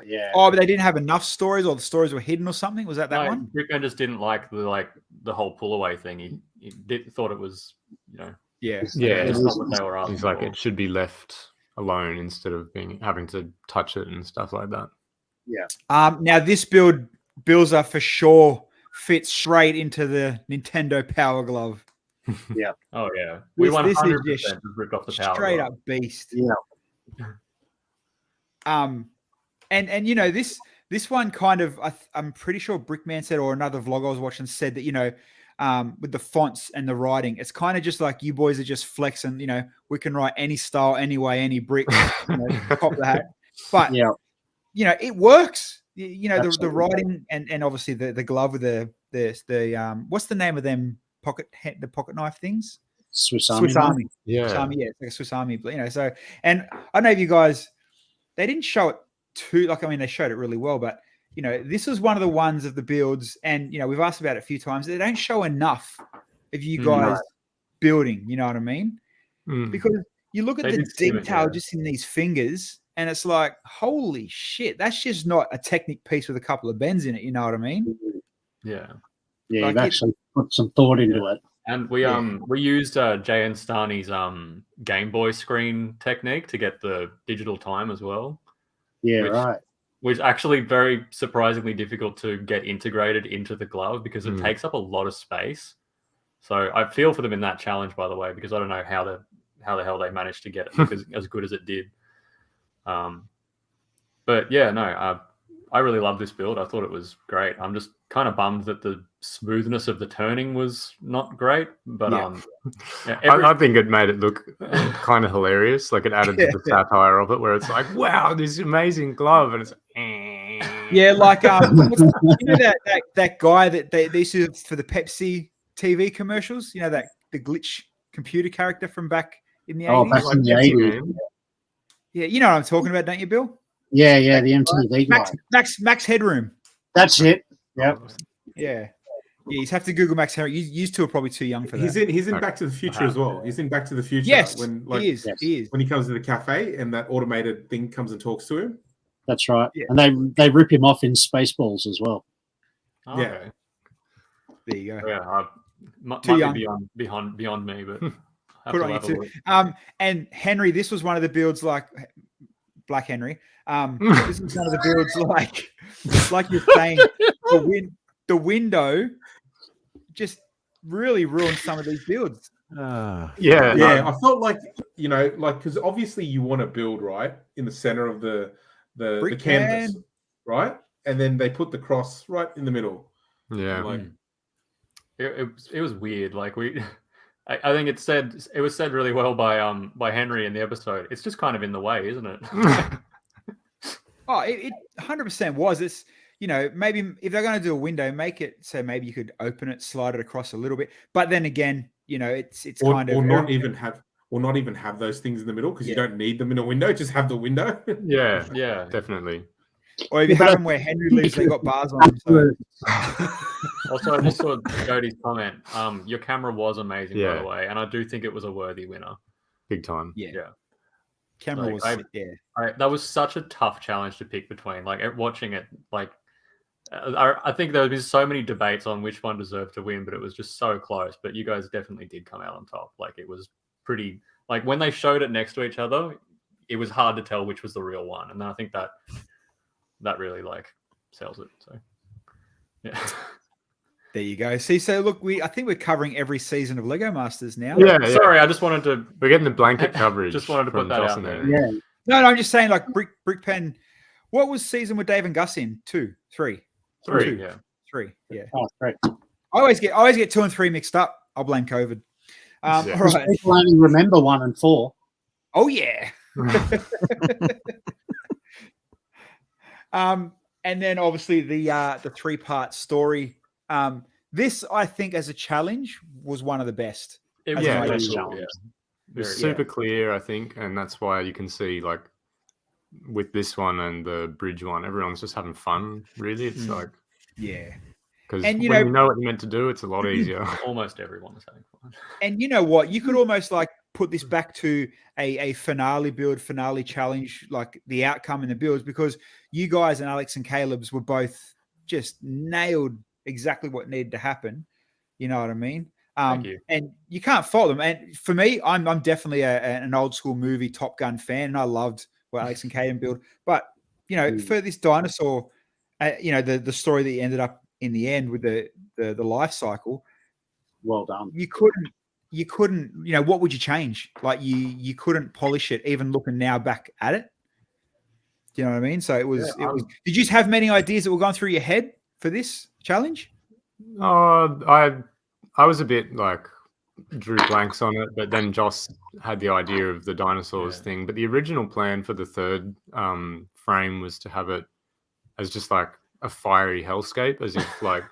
Yeah. Oh, but they didn't have enough stories, or the stories were hidden, or something. Was that No, one? Brickman just didn't like the whole pull away thing. He thought it was Yeah. Yeah, just not what they were asking He's like for. it should be left alone instead of having to touch it and stuff like that. Now this build, Bilsy for sure fits straight into the Nintendo Power Glove. Oh yeah, we This is 100% just ripped off the power. Straight glove. up beast. Yeah. And this one kind of I'm pretty sure Brickman said, or another vlog I was watching said that with the fonts and the writing, it's kind of just like you boys are just flexing. We can write any style, any way, any brick. Cop that. But it works. The writing and obviously the glove with the what's the name of them pocket knife things? Swiss Army. Yeah. Swiss Army, yeah, it's like a Swiss Army. So, and I don't know if you guys, they didn't show it too. They showed it really well, but this is one of the ones of the builds, and we've asked about it a few times. They don't show enough of you guys building. You know what I mean? Because you look at They the did skim it, detail yeah. just in these fingers, and it's like, holy shit, that's just not a Technic piece with a couple of bends in it. You know what I mean? Yeah, Yeah, Like you've actually put some thought into it. and we used Jay and Starney's Game Boy screen technique to get the digital time as well. Yeah, Which- right. Which is actually very surprisingly difficult to get integrated into the glove because it takes up a lot of space. So I feel for them in that challenge, by the way, because I don't know how the hell they managed to get it because as good as it did. But yeah, no, I really love this build. I thought it was great. I'm just kind of bummed that the smoothness of the turning was not great, but I think it made it look kind of hilarious. Like it added to the satire of it, where it's like, "Wow, this amazing glove," and it's Yeah, like that guy that they used to for the Pepsi TV commercials. The glitch computer character from back in the 80s. Back in the Pepsi 80s. Man. Yeah, you know what I'm talking about, don't you, Bill? Yeah, the MTV guy. Max Headroom. That's it. Yep. Yeah. You have to Google Max Headroom. You two are probably too young for that. He's in Back to the Future as well. He's in Back to the Future. Yes, when he is. He is. when he comes to the cafe and that automated thing comes and talks to him. That's right. Yeah. And they rip him off in Spaceballs as well. Oh, Yeah. okay. There you go. Yeah, might Too be beyond me, but have Put to it on have a you too. look. And Henry, this was one of the builds like Black Henry. This is one of the builds like you're saying, the window just really ruined some of these builds. Yeah. I felt like because obviously you want to build right in the center of the Brick canvas, man. right, and then they put the cross right in the middle. Yeah. Like, It was weird. Like I think it was said really well by Henry in the episode. It's just kind of in the way, isn't it? Oh, it 100% was. It's maybe if they're going to do a window, make it so maybe you could open it, slide it across a little bit. But then again, it's or not even have those things in the middle because you don't need them in a window. Just have the window. Yeah. Yeah. Definitely. Or if you have them where Henry lives, they got bars on them. So. Also, I just saw Jody's comment. Your camera was amazing, by Yeah. the way, and I do think it was a worthy winner. Big time. Yeah. Camera Like, was That was such a tough challenge to pick between. Like watching it, I think there have been so many debates on which one deserved to win, but it was just so close. But you guys definitely did come out on top. Like it was pretty. Like when they showed it next to each other, it was hard to tell which was the real one, and I think that really sells it. So yeah. There you go. See, so look, I think we're covering every season of Lego Masters now. Yeah, yeah. Sorry, I just wanted to. We're getting the blanket coverage. Just wanted to put from that Joss out and there. Andy. Yeah. No, I'm just saying, like Brick Pen. What was season with Dave and Gus in? 2, 3, 3. Two. Yeah. 3. Yeah. Oh, great. I always get 2 and 3 mixed up. I'll blame COVID. Yeah. All Because right. people only remember 1 and 4. Oh yeah. And then obviously the 3-part story. This I think as a challenge was one of the best. It As was an very idea. cool, yeah. It was Very- super clear, I think, and that's why you can see like with this one and the bridge one, everyone's just having fun. Really, it's like Yeah. because And, when you know- you know what you're meant to do, it's a lot easier. Almost everyone is having fun. And you know what? You could almost like put this back to a finale build, finale challenge, like the outcome and the builds, because you guys and Alex and Caleb's were both just nailed exactly what needed to happen. You know what I mean? Thank you. And you can't fault them. And for me, I'm definitely an old school movie Top Gun fan, and I loved what Alex and Caleb build. But you know, for this dinosaur, you know, the story that you ended up in the end with the life cycle, Well done. you couldn't, you know, what would you change? Like you couldn't polish it, even looking now back at it. Do you know what I mean? So it was. Did you have many ideas that were going through your head for this challenge? I was a bit like drew blanks on it, but then Joss had the idea of the dinosaurs thing. But the original plan for the third frame was to have it as just like a fiery hellscape, as if like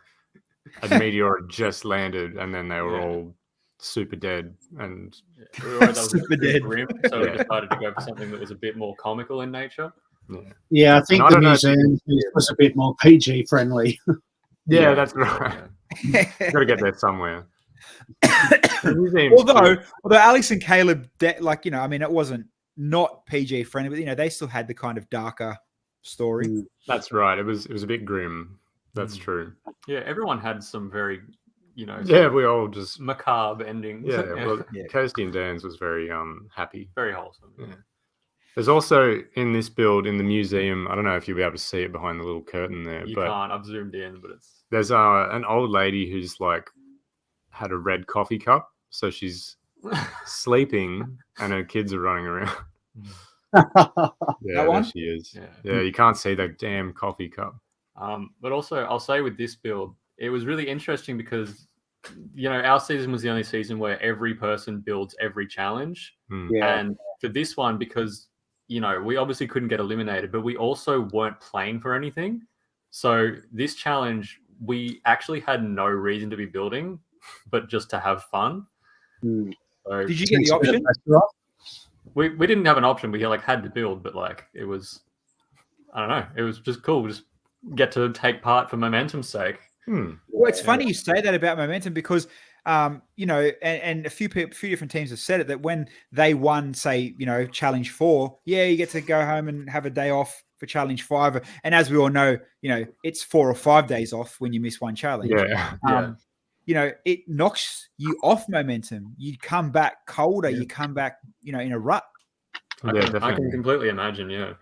a meteor had just landed and then they were all super dead and We were Super a bit dead. grim, so we decided to go for something that was a bit more comical in nature. Yeah, I think I the don't know if museum was a bit more PG friendly. yeah, that's right. Got to get there somewhere. The museum's although cool. Alex and Caleb, like, you know, I mean, it wasn't not PG friendly, but you know, they still had the kind of darker story. That's right. It was a bit grim. That's true. Yeah, everyone had some very, you know, sort Yeah, of we all just macabre endings. yeah. Well, Yeah. Kirsty and Dan's was very happy. very wholesome. Yeah. There's also in this build in the museum. I don't know if you'll be able to see it behind the little curtain there, You but can't. I've zoomed in, but it's there's an old lady who's like had a red coffee cup, so she's sleeping and her kids are running around. Yeah, one? there she is. Yeah. Yeah, you can't see that damn coffee cup. But also, I'll say with this build, it was really interesting because, you know, our season was the only season where every person builds every challenge. And for this one, because, you know, we obviously couldn't get eliminated, but we also weren't playing for anything. So this challenge, we actually had no reason to be building, but just to have fun. So Did you get the option? we didn't have an option. We like had to build, but like it was, I don't know, it was just cool. Just get to take part for momentum's sake. Well, it's funny you say that about momentum because, you know, and a few different teams have said it, that when they won, say, you know, challenge 4, yeah, you get to go home and have a day off for challenge 5. And as we all know, you know, it's 4 or 5 days off when you miss one challenge. Yeah. You know, it knocks you off momentum. You come back colder. You come back, you know, in a rut. I can completely imagine. Yeah.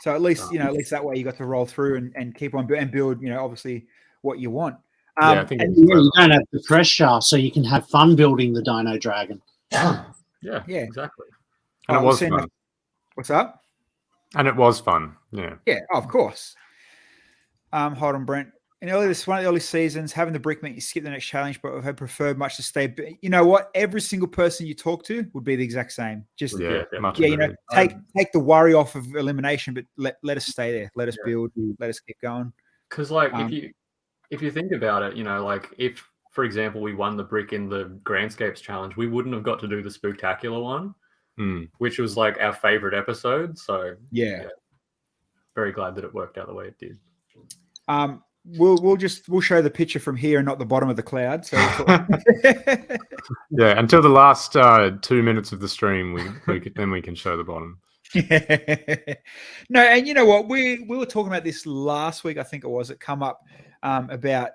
So at least, you know, at least that way you got to roll through and keep on and build, you know, obviously what you want. I think And it's you clever. don't have the pressure, so you can have fun building the Dino Dragon. Yeah. Yeah. Exactly. And it we've was seen fun. that. What's up? And it was fun. Yeah. Yeah, of course. Hold on, Brent. In one of the early seasons, having the brick meant you skip the next challenge, but I preferred much to stay. But you know what? Every single person you talk to would be the exact same. Just Yeah. Much you know, agreed. take the worry off of elimination, but let us stay there. Let us build. Let us keep going. Because like if you think about it, you know, like if, for example, we won the brick in the Grandscapes challenge, we wouldn't have got to do the Spooktacular one, which was like our favorite episode. So Yeah. very glad that it worked out the way it did. We'll show the picture from here and not the bottom of the cloud. So Yeah. Until the last 2 minutes of the stream, then we can show the bottom. No, and you know what? We were talking about this last week, I think it was. It come up about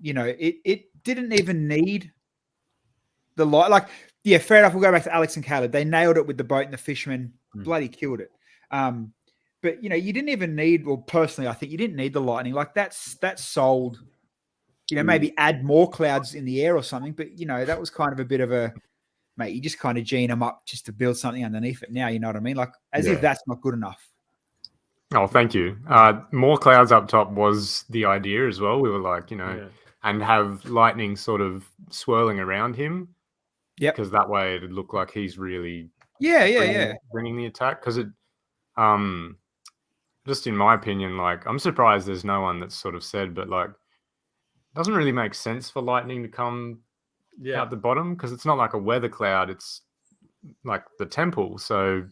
you know, it didn't even need the light. Like, yeah, fair enough. We'll go back to Alex and Caleb. They nailed it with the boat and the fisherman. Bloody killed it. But you know, you didn't even need, well, personally, I think you didn't need the lightning. Like that sold maybe add more clouds in the air or something. But that was kind of a bit of a, mate, you just kind of gene them up just to build something underneath it. Now, you know what I mean? Like as if that's not good enough. Oh, thank you. More clouds up top was the idea as well. We were like, and have lightning sort of swirling around him. Yeah, because that way it'd look like he's really bringing the attack. Because it, just in my opinion, like I'm surprised there's no one that's sort of said, but like, it doesn't really make sense for lightning to come out the bottom because it's not like a weather cloud; it's like the temple. So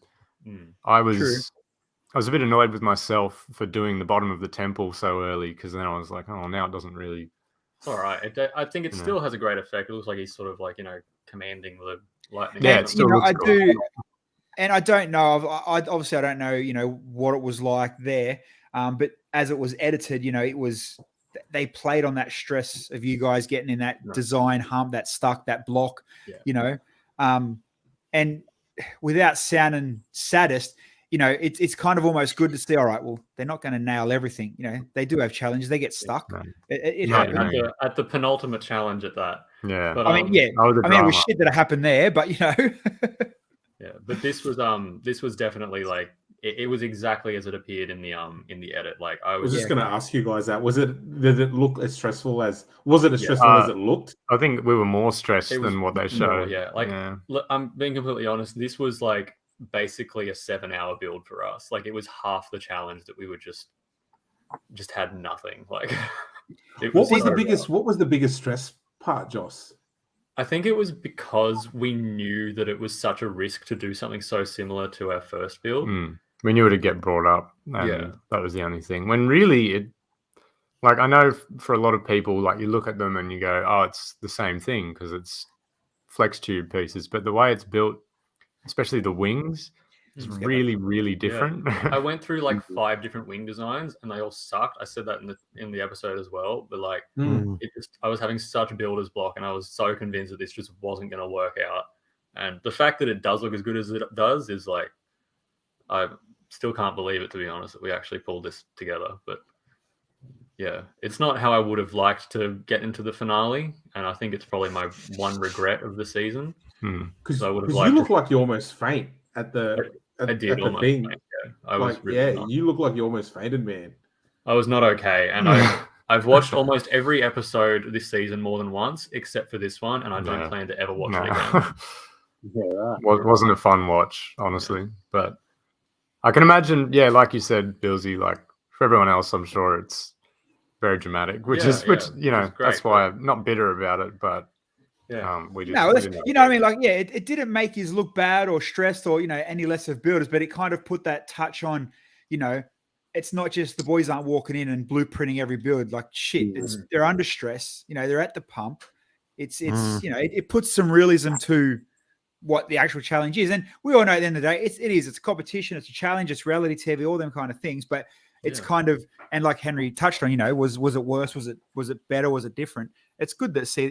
I was a bit annoyed with myself for doing the bottom of the temple so early because then I was like, oh, now it doesn't really. It's all right. I think it still has a great effect. It looks like he's sort of like commanding the lightning. Yeah, it still looks cool. do, and I don't know. I obviously I don't know. What it was like there. But as it was edited, it was they played on that stress of you guys getting in that design hump, that stuck, that block. Yeah. And without sounding saddest. It's kind of almost good to see. All right, well, they're not going to nail everything. They do have challenges. They get stuck. It happens. At the penultimate challenge at that. Yeah. But, it was shit that happened there, but Yeah, but this was definitely like it was exactly as it appeared in the edit. Like I was just going to ask you guys that did it look as stressful as as it looked? I think we were more stressed than what they showed. Look, I'm being completely honest. This was like basically a 7-hour build for us. Like it was half the challenge that we were just had nothing. Like what was the biggest stress part, Joss? I think it was because we knew that it was such a risk to do something so similar to our first build. We knew it'd get brought up, and that was the only thing. When really like I know for a lot of people, like you look at them and you go, oh, it's the same thing because it's flex tube pieces, but the way it's built, especially the wings, is really, really different. Yeah. I went through like 5 different wing designs and they all sucked. I said that in the episode as well. But like I was having such builder's block and I was so convinced that this just wasn't going to work out. And the fact that it does look as good as it does is like, I still can't believe it, to be honest, that we actually pulled this together. But yeah, it's not how I would have liked to get into the finale. And I think it's probably my one regret of the season. Because you look like you almost faint at the thing. Faint, I was you look like you almost fainted, man. I was not okay, and I've watched almost every episode this season more than once, except for this one, and I don't plan to ever watch it again. Wasn't a fun watch, honestly, but I can imagine. Yeah, like you said, Bilsy. Like for everyone else, I'm sure it's very dramatic, which that's why I'm not bitter about it, but. We just, what I mean? Like, it didn't make us look bad or stressed or, any less of builders, but it kind of put that touch on, it's not just the boys aren't walking in and blueprinting every build. Like shit, they're under stress. They're at the pump. It puts some realism to what the actual challenge is. And we all know at the end of the day, it's a competition. It's a challenge. It's relativity, all them kind of things. But it's kind of, and like Henry touched on, was it worse? Was it better? Was it different? It's good to see,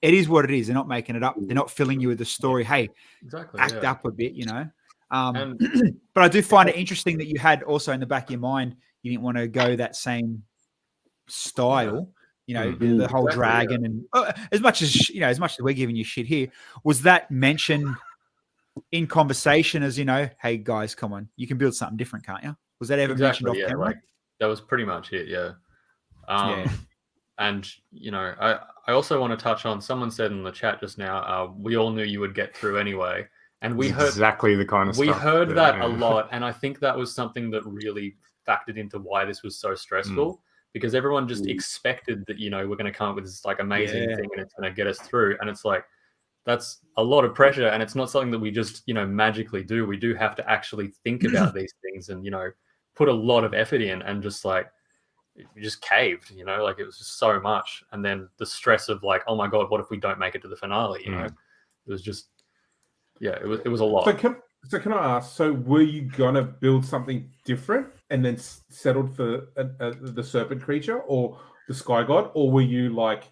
it is what it is. They're not making it up. They're not filling you with the story. Hey, act up a bit, But I do find it interesting that you had also in the back of your mind, you didn't want to go that same style, the whole dragon. And as much as we're giving you shit here, was that mentioned in conversation as, hey guys, come on, you can build something different, can't you? Was that ever mentioned off camera? Like, that was pretty much it. Yeah. And, I also want to touch on, someone said in the chat just now, we all knew you would get through anyway. And we heard exactly the kind of stuff. We heard that a lot. And I think that was something that really factored into why this was so stressful, because everyone just expected that, we're going to come up with this like amazing thing and it's going to get us through. And it's like, that's a lot of pressure. And it's not something that we just, magically do. We do have to actually think about these things and, put a lot of effort in, and just like, we just caved, like it was just so much. And then the stress of like, oh my God, what if we don't make it to the finale? It was just, it was a lot. So can I ask, so were you going to build something different and then settled for the serpent creature or the sky god? Or were you like,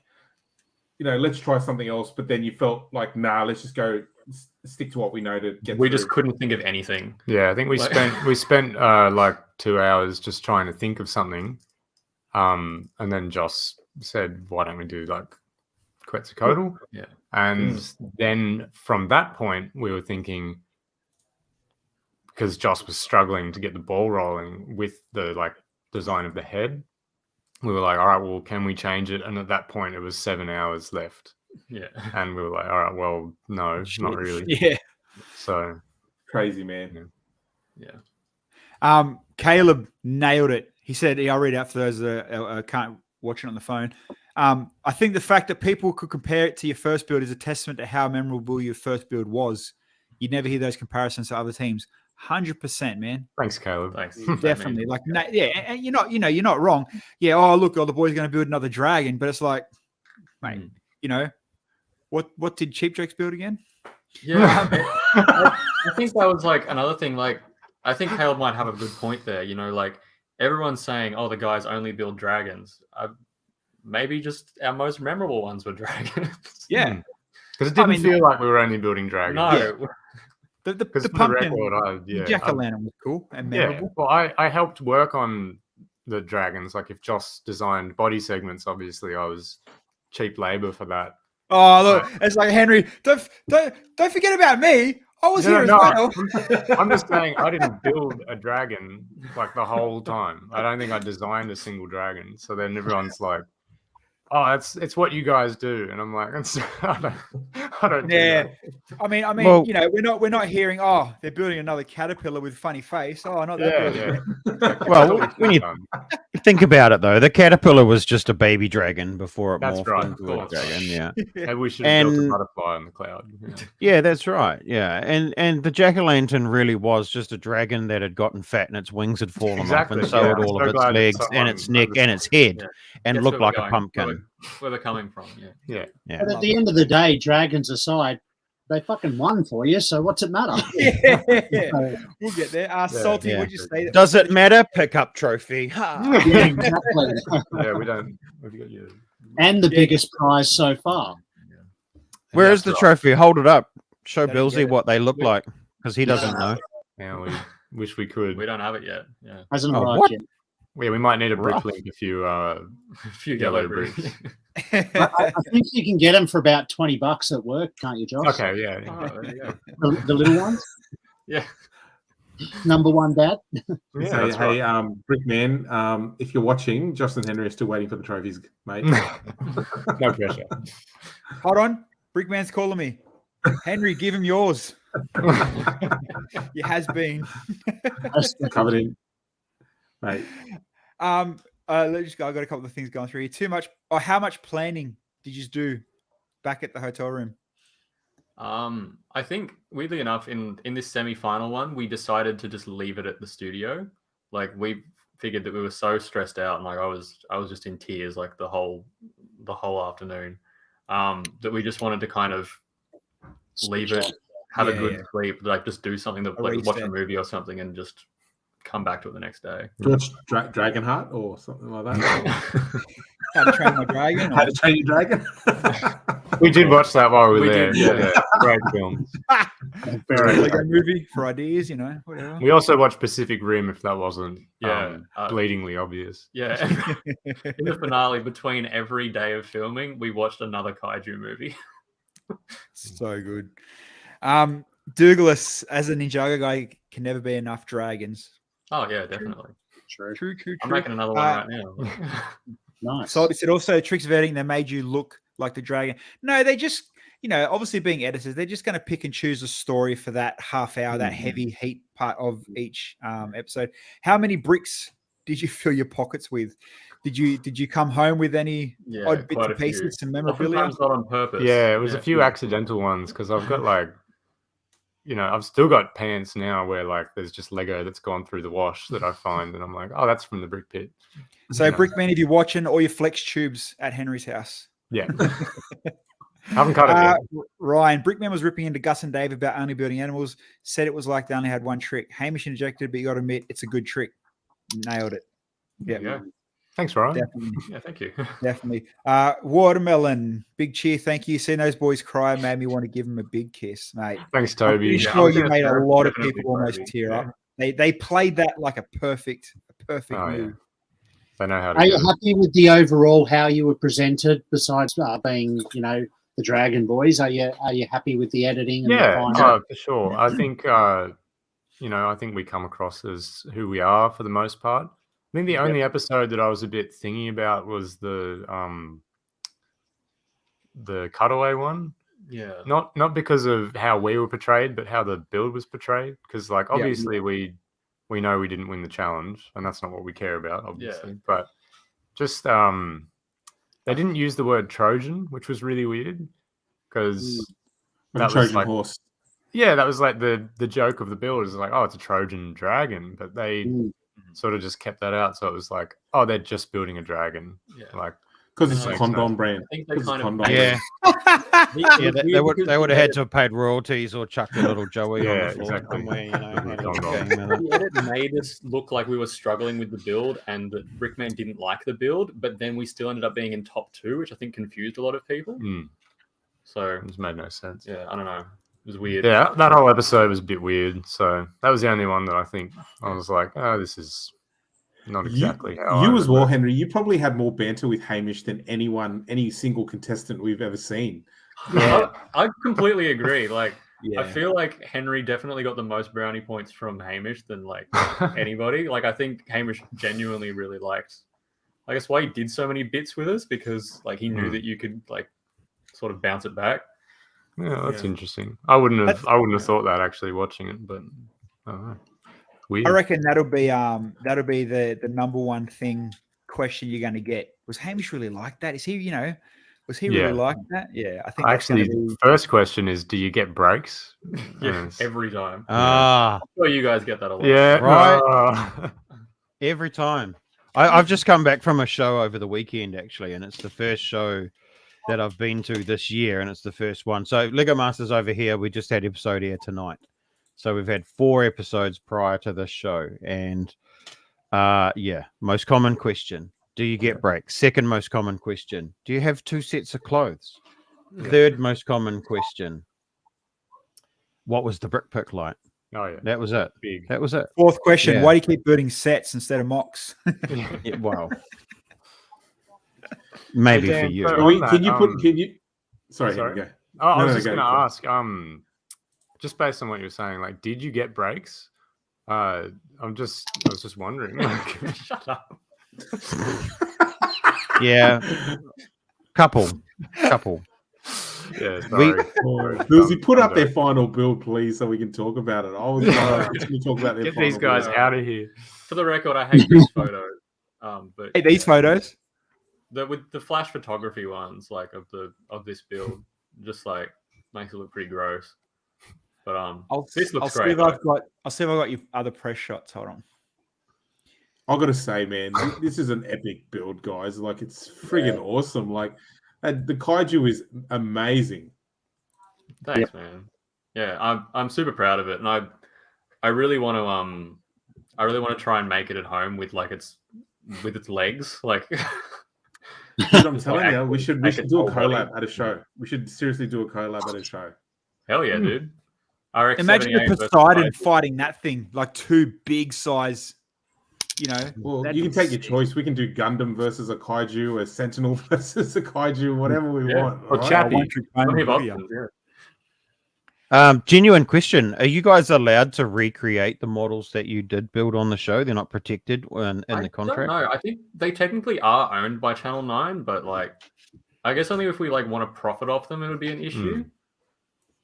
let's try something else, but then you felt like, nah, let's just go stick to what we know to get We through. just couldn't think of anything. Yeah, I think we spent like 2 hours just trying to think of something. And then Joss said, why don't we do like Quetzalcoatl? Yeah. And then from that point, we were thinking, because Joss was struggling to get the ball rolling with the like design of the head, we were like, all right, well, can we change it? And at that point, it was 7 hours left. Yeah. And we were like, all right, well, no, not really. Yeah. So Crazy, man. Yeah. Caleb nailed it. He said, I'll read out for those that can't watch it on the phone. I think the fact that people could compare it to your first build is a testament to how memorable your first build was. You'd never hear those comparisons to other teams. 100%, man. thanks, Caleb. Thanks. Definitely. Like, and you're not wrong. Yeah. Oh, look, the boy's going to build another dragon, but it's like, mate, what did Cheap Jokes build again? Yeah. I think that was like another thing. Like, I think Caleb might have a good point there. Like everyone's saying, oh, the guys only build dragons. Maybe just our most memorable ones were dragons. Yeah. Because it didn't feel like we were only building dragons. No. The For pumpkin, the record, jack-o'-lantern was cool and memorable. Well, I helped work on the dragons. Like if Joss designed body segments, obviously I was cheap labor for that. Oh, look, it's like, Henry, don't forget about me. I was here as well. I'm just saying I didn't build a dragon like the whole time. I don't think I designed a single dragon. So then everyone's like, oh, it's what you guys do, and I'm like, I don't. Yeah, do that. I mean, Well- we're not hearing, oh, they're building another caterpillar with funny face. Oh, not that. Yeah. Well, when you think about it, though, the caterpillar was just a baby dragon before it That's morphed right, into a of course. dragon. Yeah, Maybe we should have built a And- butterfly on the cloud. yeah, that's right. Yeah, and the jack-o'-lantern really was just a dragon that had gotten fat and its wings had fallen Exactly, off, and so yeah. had I'm all so of its glad that legs and someone its neck and its head, Yeah. and Guess looked where like we're a going, pumpkin. Where they're coming from. Yeah. Yeah. But at the end of the day, dragons aside, they fucking won for you. So what's it matter? Yeah. We'll get there. Salty, yeah. would you say that? Does it matter? Pick up trophy. Ha. Yeah, exactly. Yeah, we don't. We've got you. And the biggest prize so far. Where is the trophy? Hold it up. Show They don't get Bilsy it. what they look like, because he doesn't know. Yeah, we wish we could. We don't have it yet. Yeah. Hasn't Oh, arrived what? yet. Yeah, we might need a brick Rough. link, a few A few yellow bricks. bricks. I think you can get them for about $20 at work, can't you, Josh? Okay, yeah. Oh, there you go. The little ones. Yeah. Number one, Dad. Yeah, Say, that's hey, right. Brickman, if you're watching, Justin and Henry are still waiting for the trophies, mate. No pressure. Hold on. Brickman's calling me. Henry, give him yours. It has been. Covered in, mate. I got a couple of things going through here. Too much, or how much planning did you do back at the hotel room? I think weirdly enough, in this semi-final one, we decided to just leave it at the studio. Like we figured that we were so stressed out, and like I was just in tears like the whole afternoon. That we just wanted to kind of leave it, have a good sleep, like just do something that like watch a reset. movie or something, and just come back to it the next day. Do you watch Dragonheart or something like that? How to Train My Dragon? How to Train Your Dragon? We did watch that while we were We there. did, yeah. Great film. Lego movie for ideas, whatever. We also watched Pacific Rim, if that wasn't Yeah, bleedingly obvious. Yeah. In the finale, between every day of filming, we watched another kaiju movie. So good. Douglas, as a Ninjago guy, can never be enough dragons. Oh yeah, definitely. True. True. I'm making another one right now. Nice. So it also tricks of editing that made you look like the dragon. No, they just, obviously being editors, they're just going to pick and choose a story for that half hour, that heavy heat part of each episode. How many bricks did you fill your pockets with? Did you come home with any odd bits quite and a few. pieces, some memorabilia? Oftentimes not on purpose. Yeah, it was a few accidental ones because I've got I've still got pants now where like there's just Lego that's gone through the wash that I find, and I'm like, oh, that's from the brick pit. So, Brickman, if you're watching, all your flex tubes at Henry's house. Yeah. Haven't cut it yet. Ryan, Brickman was ripping into Gus and Dave about only building animals, said it was like they only had one trick. Hamish interjected, but you got to admit, it's a good trick. Nailed it. There you go. Thanks, Ryan. Definitely. Yeah, thank you. Definitely. Watermelon, big cheer. Thank you. Seeing those boys cry made me want to give them a big kiss, mate. Thanks, I'm Toby. pretty Yeah, sure I'm you gonna made a say lot of definitely people almost Toby. tear Yeah. up. They played that like a perfect Oh, yeah. move. They know how to Are do you it. happy with the overall how you were presented? Besides being, the Dragon Boys, are you happy with the editing and the Yeah, final? for sure. I think I think we come across as who we are for the most part. I think the only episode that I was a bit thingy about was the cutaway one. Yeah. Not because of how we were portrayed, but how the build was portrayed. Because like obviously we know we didn't win the challenge, and that's not what we care about, obviously. Yeah. But just they didn't use the word Trojan, which was really weird. Because Like a Trojan horse. yeah, that was like the joke of the build is like, oh, it's a Trojan dragon, but they sort of just kept that out. So it was like, oh, they're just building a dragon. Yeah. Like Because it's a makes condom sense. brand. I think they 'Cause it's kind of condom Yeah. brand. Yeah, they would have had to have paid royalties or chucked a little Joey on Yeah, the floor exactly. somewhere, had a little Condom. game with it. The edit made us look like we were struggling with the build, and that Brickman didn't like the build, but then we still ended up being in top 2, which I think confused a lot of people. So It just made no sense. yeah, I don't know. It was weird. Yeah, that whole episode was a bit weird. So that was the only one that I think I was like, oh, this is not exactly how You I as well, remember. Henry. You probably had more banter with Hamish than any single contestant we've ever seen. I completely agree. Like, Yeah. I feel like Henry definitely got the most brownie points from Hamish than like anybody. Like, I think Hamish genuinely really liked. I guess why he did so many bits with us, because like he knew that you could like sort of bounce it back. Yeah, that's Yeah. interesting. I wouldn't have thought that actually watching it, but I don't know. Weird. I reckon that'll be the number one thing question you're going to get. Was Hamish really like that? Is he, was he really like that? Yeah, I think that's Actually, going to be. the first question is, do you get breaks? Yeah, Yes. every time. Ah, I'm sure you guys get that a lot. Yeah, Right. Every time. I've just come back from a show over the weekend, actually, and it's the first show that I've been to this year, and it's the first one. So Lego Masters over here, we just had episode here tonight. So we've had 4 episodes prior to this show. And most common question, do you get breaks? Second most common question, do you have 2 sets of clothes? Third most common question, what was the brick pick like? Oh yeah, That was it. big. That was it. Fourth question: Yeah. why do you keep building sets instead of mocks? Yeah, wow. Maybe Hey, for Dan, you. so- Can you that, Can you? Sorry, sorry? Henry, go. Oh, I No, was no, just go, going to go. ask, just based on what you're saying, like, did you get breaks? I was just wondering. Like, Shut up. Yeah, couple. yeah, sorry. Bilsy, put up their final build, please, so we can talk about it. I was going to talk about their Get final these guys build. out of here. For the record, I hate these photos. But Hey, these photos. with the flash photography ones, like of this build, just like makes it look pretty gross. But this looks See great. if I've got your other press shots. Hold on. I got to say, man, this is an epic build, guys. Like, it's friggin' awesome. Like, the kaiju is amazing. Thanks, man. Yeah, I'm super proud of it, and I really want to try and make it at home with like its legs, like. I'm telling you, we should make it do a whole body. collab at a show. We should seriously do a collab at a show. Hell yeah, dude. RX Imagine the 78 versus Poseidon Kaiju. fighting that thing, like 2 big size. Well, that'd you can be take your sick. choice. We can do Gundam versus a kaiju, a Sentinel versus a kaiju, whatever we Yeah. want. Or all right? Chappie. Plenty of Yeah. options, yeah. Genuine question. Are you guys allowed to recreate the models that you did build on the show? They're not protected in the contract? I don't know. I think they technically are owned by Channel 9, but like, I guess only if we like want to profit off them, it would be an issue.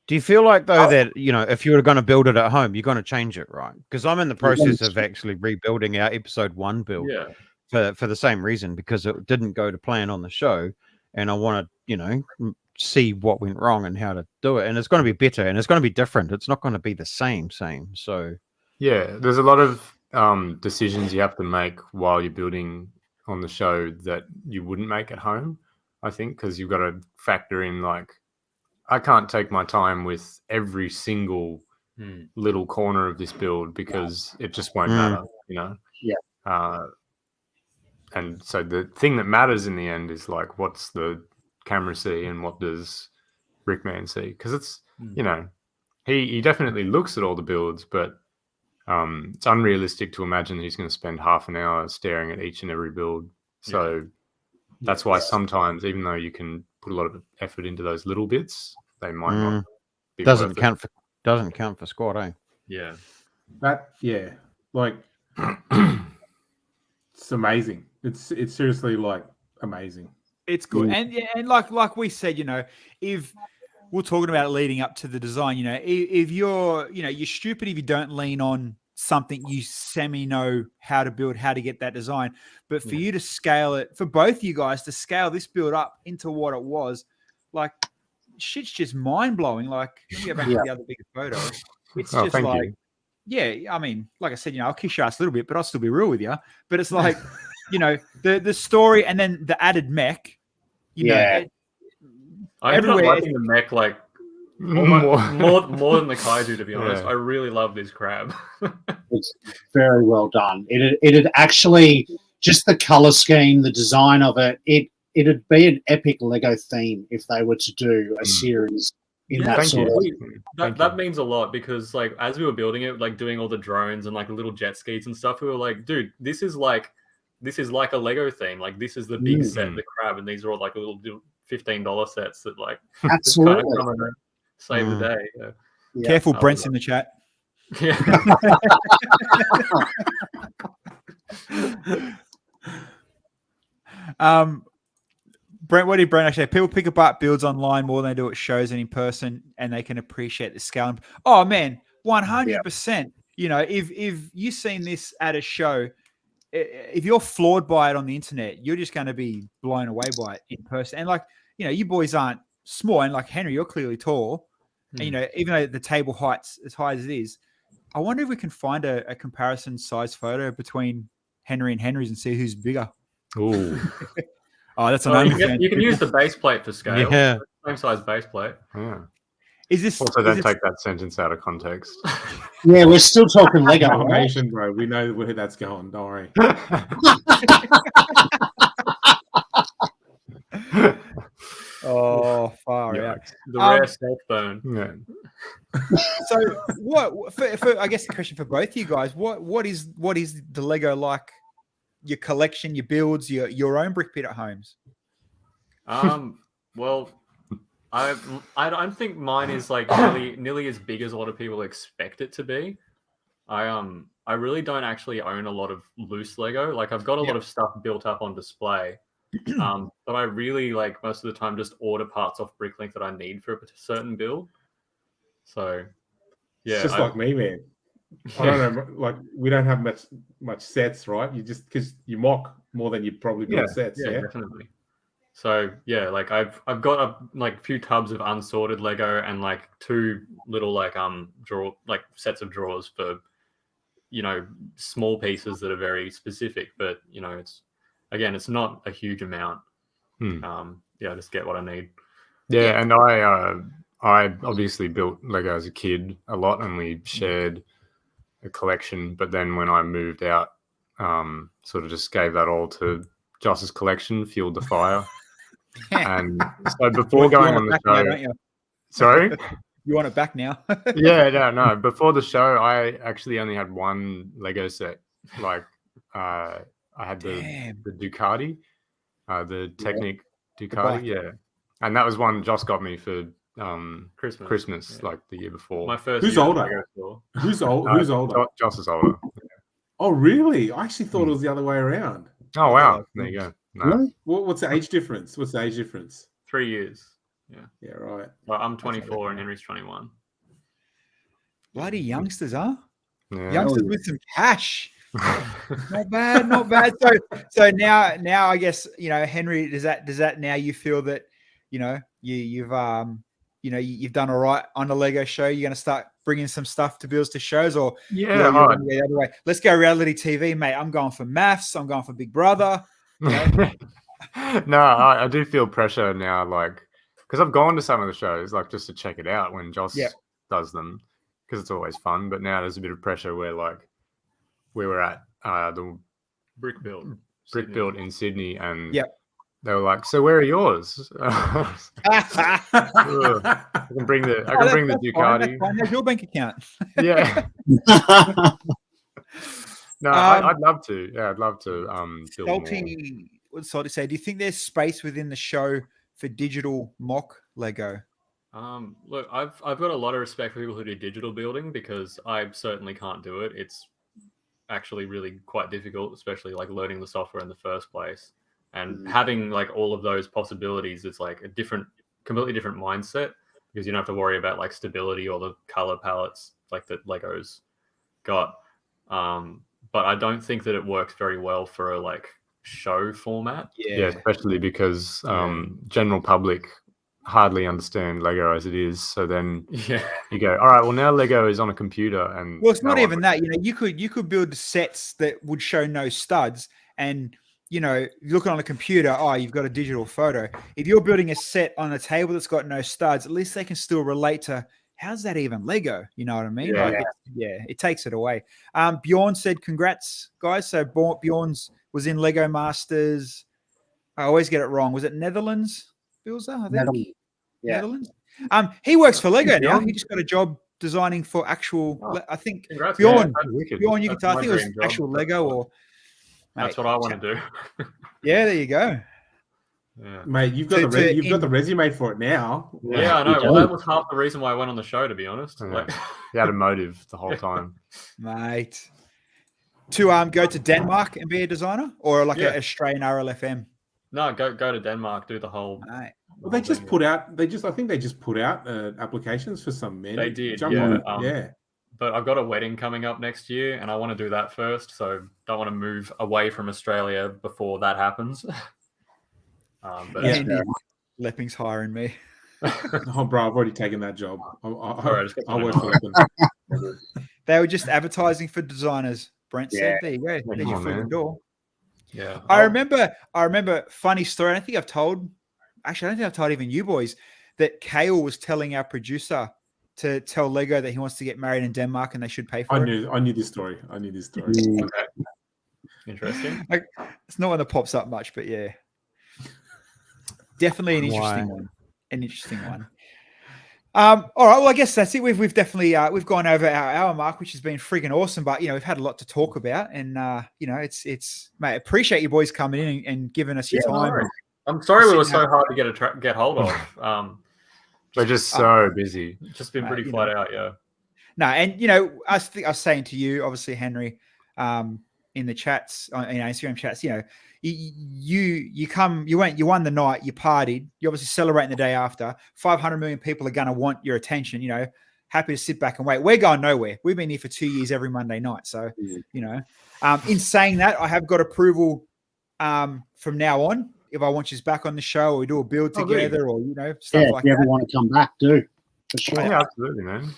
Do you feel like though that if you were going to build it at home, you're going to change it, right? Because I'm in the process of actually rebuilding our episode 1 build Yeah. for the same reason, because it didn't go to plan on the show, and I want to see what went wrong and how to do it, and it's going to be better and it's going to be different. It's not going to be the same. So Yeah, there's a lot of decisions you have to make while you're building on the show that you wouldn't make at home, I think, because you've got to factor in, like, I can't take my time with every single little corner of this build because it just won't matter, Yeah. And so the thing that matters in the end is, like, what's the camera see and what does Rickman see? Because it's, he definitely looks at all the builds, but It's unrealistic to imagine that he's going to spend half an hour staring at each and every build. So that's why sometimes, even though you can put a lot of effort into those little bits, they might not be doesn't worth it. count for squad, eh? Yeah. Like it's amazing. It's seriously like amazing. It's good. And like we said, if we're talking about it leading up to the design, if you're, you're stupid if you don't lean on something you semi know how to build, how to get that design. But for you to scale it, for both you guys to scale this build up into what it was, like shit's just mind blowing. Like, let me go back to the other bigger photo. It's just like, I mean, like I said, I'll kiss your ass a little bit, but I'll still be real with you. But it's like, the story and then the added mech, Yeah. I ended up everywhere. liking the mech like more than the kaiju, to be honest. Yeah. I really love this crab. It's very well done. It'd actually, just the color scheme, the design of it, it'd be an epic Lego theme if they were to do a series in that Thank sort you. of. That means a lot because, like, as we were building it, like doing all the drones and like little jet skis and stuff, we were like, dude, this is like a Lego theme. Like, this is the big set, the crab, and these are all like little $15 sets that like Absolutely. kind of come and save the day. Yeah. Careful, Brent's in the chat. Yeah. Brent, what did Brent actually say? People pick apart builds online more than they do at shows and in person, and they can appreciate the scale. Oh man, 100%. If you've seen this at a show, if you're floored by it on the internet, you're just going to be blown away by it in person. And like, you boys aren't small, and like Henry, you're clearly tall. And even though the table height's as high as it is, I wonder if we can find a comparison size photo between Henry and Henry's and see who's bigger. Ooh. Oh, that's an you can use the base plate for scale. Yeah. Same size base plate. Yeah. Is this Also, don't take that sentence out of context. Yeah, we're still talking Lego. Right? Animation, bro. We know where that's going. Don't worry. Oh, far out. The rare self bone. Yeah. So, what? For I guess the question for both of you guys: what is the Lego like? Your collection, your builds, your own brick pit at homes. Well, I don't think mine is like nearly as big as a lot of people expect it to be. I really don't actually own a lot of loose Lego. Like, I've got a lot of stuff built up on display. But I really, like, most of the time just order parts off Bricklink that I need for a certain build. So yeah, It's just like me, man. I don't know, like, we don't have much sets, right? You just, because you mock more than you probably build sets. Yeah, definitely. So yeah, like I've got a few tubs of unsorted Lego and like 2 little like sets of drawers for small pieces that are very specific, but it's not a huge amount. I just get what I need. Yeah, and I obviously built Lego as a kid a lot, and we shared a collection. But then when I moved out, sort of just gave that all to Joss's collection, fueled the fire. And so before going on the show, now, don't you? Sorry, you want it back now? Yeah, no. Before the show, I actually only had one Lego set. Like, I had the Ducati, the Technic Ducati, yeah, and that was one Joss got me for Christmas, like the year before. My first. Who's year older? Lego store. Who's older? Joss is older. Oh, really? I actually thought it was the other way around. Oh wow, there you go. No. What's the age difference? 3 years. Yeah, right. Well, I'm 24 and Henry's 21. Bloody youngsters, huh? Yeah. Youngsters with some cash. Not bad. So now I guess Henry, does that now you feel that you've done all right on the Lego show? You're going to start bringing some stuff to builds to shows, or Yeah, you're gonna go the other way? Let's go reality TV, mate. I'm going for maths. I'm going for Big Brother. No, I do feel pressure now, like, because I've gone to some of the shows, like, just to check it out when Joss does them, because it's always fun. But now there's a bit of pressure where, like, we were at the Brick build in Sydney, and They were like, "So where are yours?" I can bring the Ducati. That's your bank account. Yeah. No, I'd love to. Yeah, I'd love to build more. Salty, what's Salty say? Do you think there's space within the show for digital mock Lego? Look, I've got a lot of respect for people who do digital building because I certainly can't do it. It's actually really quite difficult, especially like learning the software in the first place. And having like all of those possibilities, it's like a completely different mindset because you don't have to worry about like stability or the color palettes like that Lego's got. But I don't think that it works very well for a like show format. Yeah, especially because general public hardly understand Lego as it is. So then you go, all right, well now Lego is on a computer, and well, it's not even that. You know, you could build sets that would show no studs, and you know, looking on a computer, oh, you've got a digital photo. If you're building a set on a table that's got no studs, at least they can still relate to how's that even Lego? You know what I mean? Yeah. Like it takes it away. Bjorn said, congrats, guys. So Bjorn's was in Lego Masters. I always get it wrong. Was it Netherlands, Bilza? I think. Netherlands. Yeah. Netherlands. He works for Lego now. He just got a job designing for actual. I think Congrats, Bjorn, yeah. Bjorn, you can That's tell. I my think it was dream job. actual Lego or. That's what I want to do. Yeah, there you go. Yeah. Mate, you've got the resume for it now. Yeah, I know. Well, that was half the reason why I went on the show, to be honest. Yeah. Like, He had a motive the whole time. Mate. To go to Denmark and be a designer or like Yeah. an Australian RLFM? no, go to Denmark, do the whole. Mate. Well, they just put out. I think they just put out applications for some men. They did, Jump yeah. on it. But I've got a wedding coming up next year, and I want to do that first. So don't want to move away from Australia before that happens. But Yeah. Lepping's hiring me. Oh, bro, I've already taken that job. Alright, just get I work something for them. They were just advertising for designers. Brent said, "There you go. There's come your on, foot in the man. door." yeah, I remember funny story. I don't think I've told. Actually, I don't think I've told even you boys that Kale was telling our producer to tell Lego that he wants to get married in Denmark and they should pay for it. I knew this story. Okay. Interesting. It's not one that pops up much, but yeah, definitely an interesting Why? one. An interesting one. All right. Well, I guess that's it. We've definitely we've gone over our hour mark, which has been freaking awesome. But you know, we've had a lot to talk about, and you know, it's mate. Appreciate you boys coming in and giving us your Yeah, no time. worries. I'm sorry we were so hard to get hold of. We're just so busy. Just been pretty you flat know. out, yeah. No, and you know, I was saying to you, obviously, Henry, in the chats, in our Instagram chats, you know, you won the night, you partied, you obviously celebrating the day after. 500 million people are going to want your attention. You know, happy to sit back and wait. We're going nowhere. We've been here for 2 years every Monday night, so you know. In saying that, I have got approval from now on. If I want you back on the show, or we do a build together, or you know, stuff like if you ever that. want to come back, do for sure. Yeah, absolutely, man.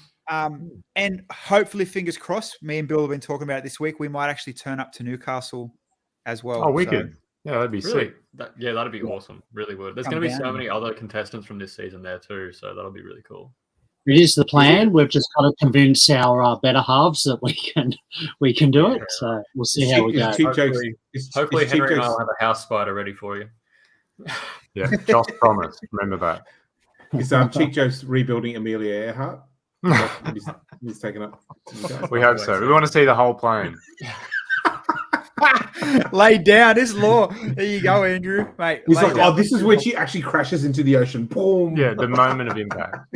And hopefully, fingers crossed, me and Bill have been talking about it this week. We might actually turn up to Newcastle as well. Oh, wicked. Yeah, that'd be Really? sick. That'd be awesome. Really would. There's Come going to be so down. many other contestants from this season there too, so that'll be really cool. It is the plan. We've just got to convince our better halves that we can do it. So we'll see how we go. Hopefully Henry and I will have a house spider ready for you. Yeah, Josh promised. Remember that. Is Cheek Joe's rebuilding Amelia Earhart? He's taken up. We hope so. We want to see the whole plane. Lay down this law. There you go, Andrew. Mate. He's lay like, down. oh, this is when she actually crashes into the ocean. Boom. Yeah, the moment of impact.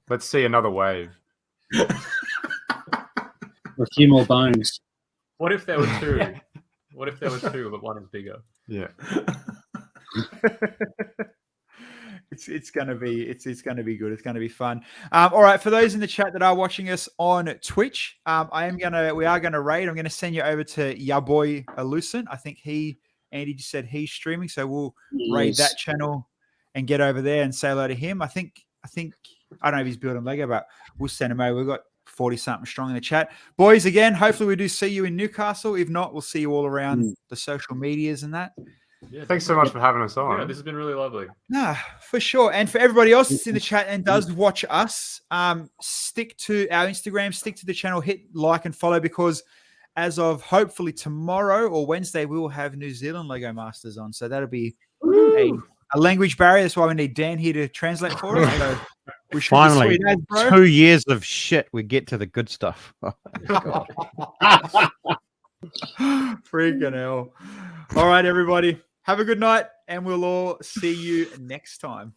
Let's see another wave. A few more bones. What if there were two? What if there were two, but one is bigger? Yeah. It's gonna be good. It's gonna be fun. All right, for those in the chat that are watching us on Twitch, we are gonna raid. I'm gonna send you over to ya boy Elucent. I think Andy just said he's streaming, so we'll raid that channel and get over there and say hello to him. I think I don't know if he's building Lego, but we'll send him over. We've got 40 something strong in the chat. Boys, again, hopefully we do see you in Newcastle. If not, we'll see you all around the social medias and that. Yeah, Thanks so much for having us on. Yeah, this has been really lovely. Nah, for sure. And for everybody else that's in the chat and does watch us, stick to our Instagram, stick to the channel, hit like and follow, because as of hopefully tomorrow or Wednesday, we will have New Zealand Lego Masters on. So that'll be a language barrier. That's why we need Dan here to translate for us. So we should Finally, be sweet as, bro. 2 years of shit. We get to the good stuff. Oh, God. Freaking hell. All right, everybody. Have a good night, and we'll all see you next time.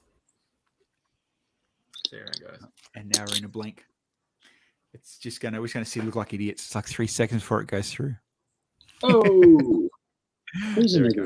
See you around, guys. And now we're in a blink. It's just we're just gonna look like idiots. It's like 3 seconds before it goes through. Oh, who's an idiot?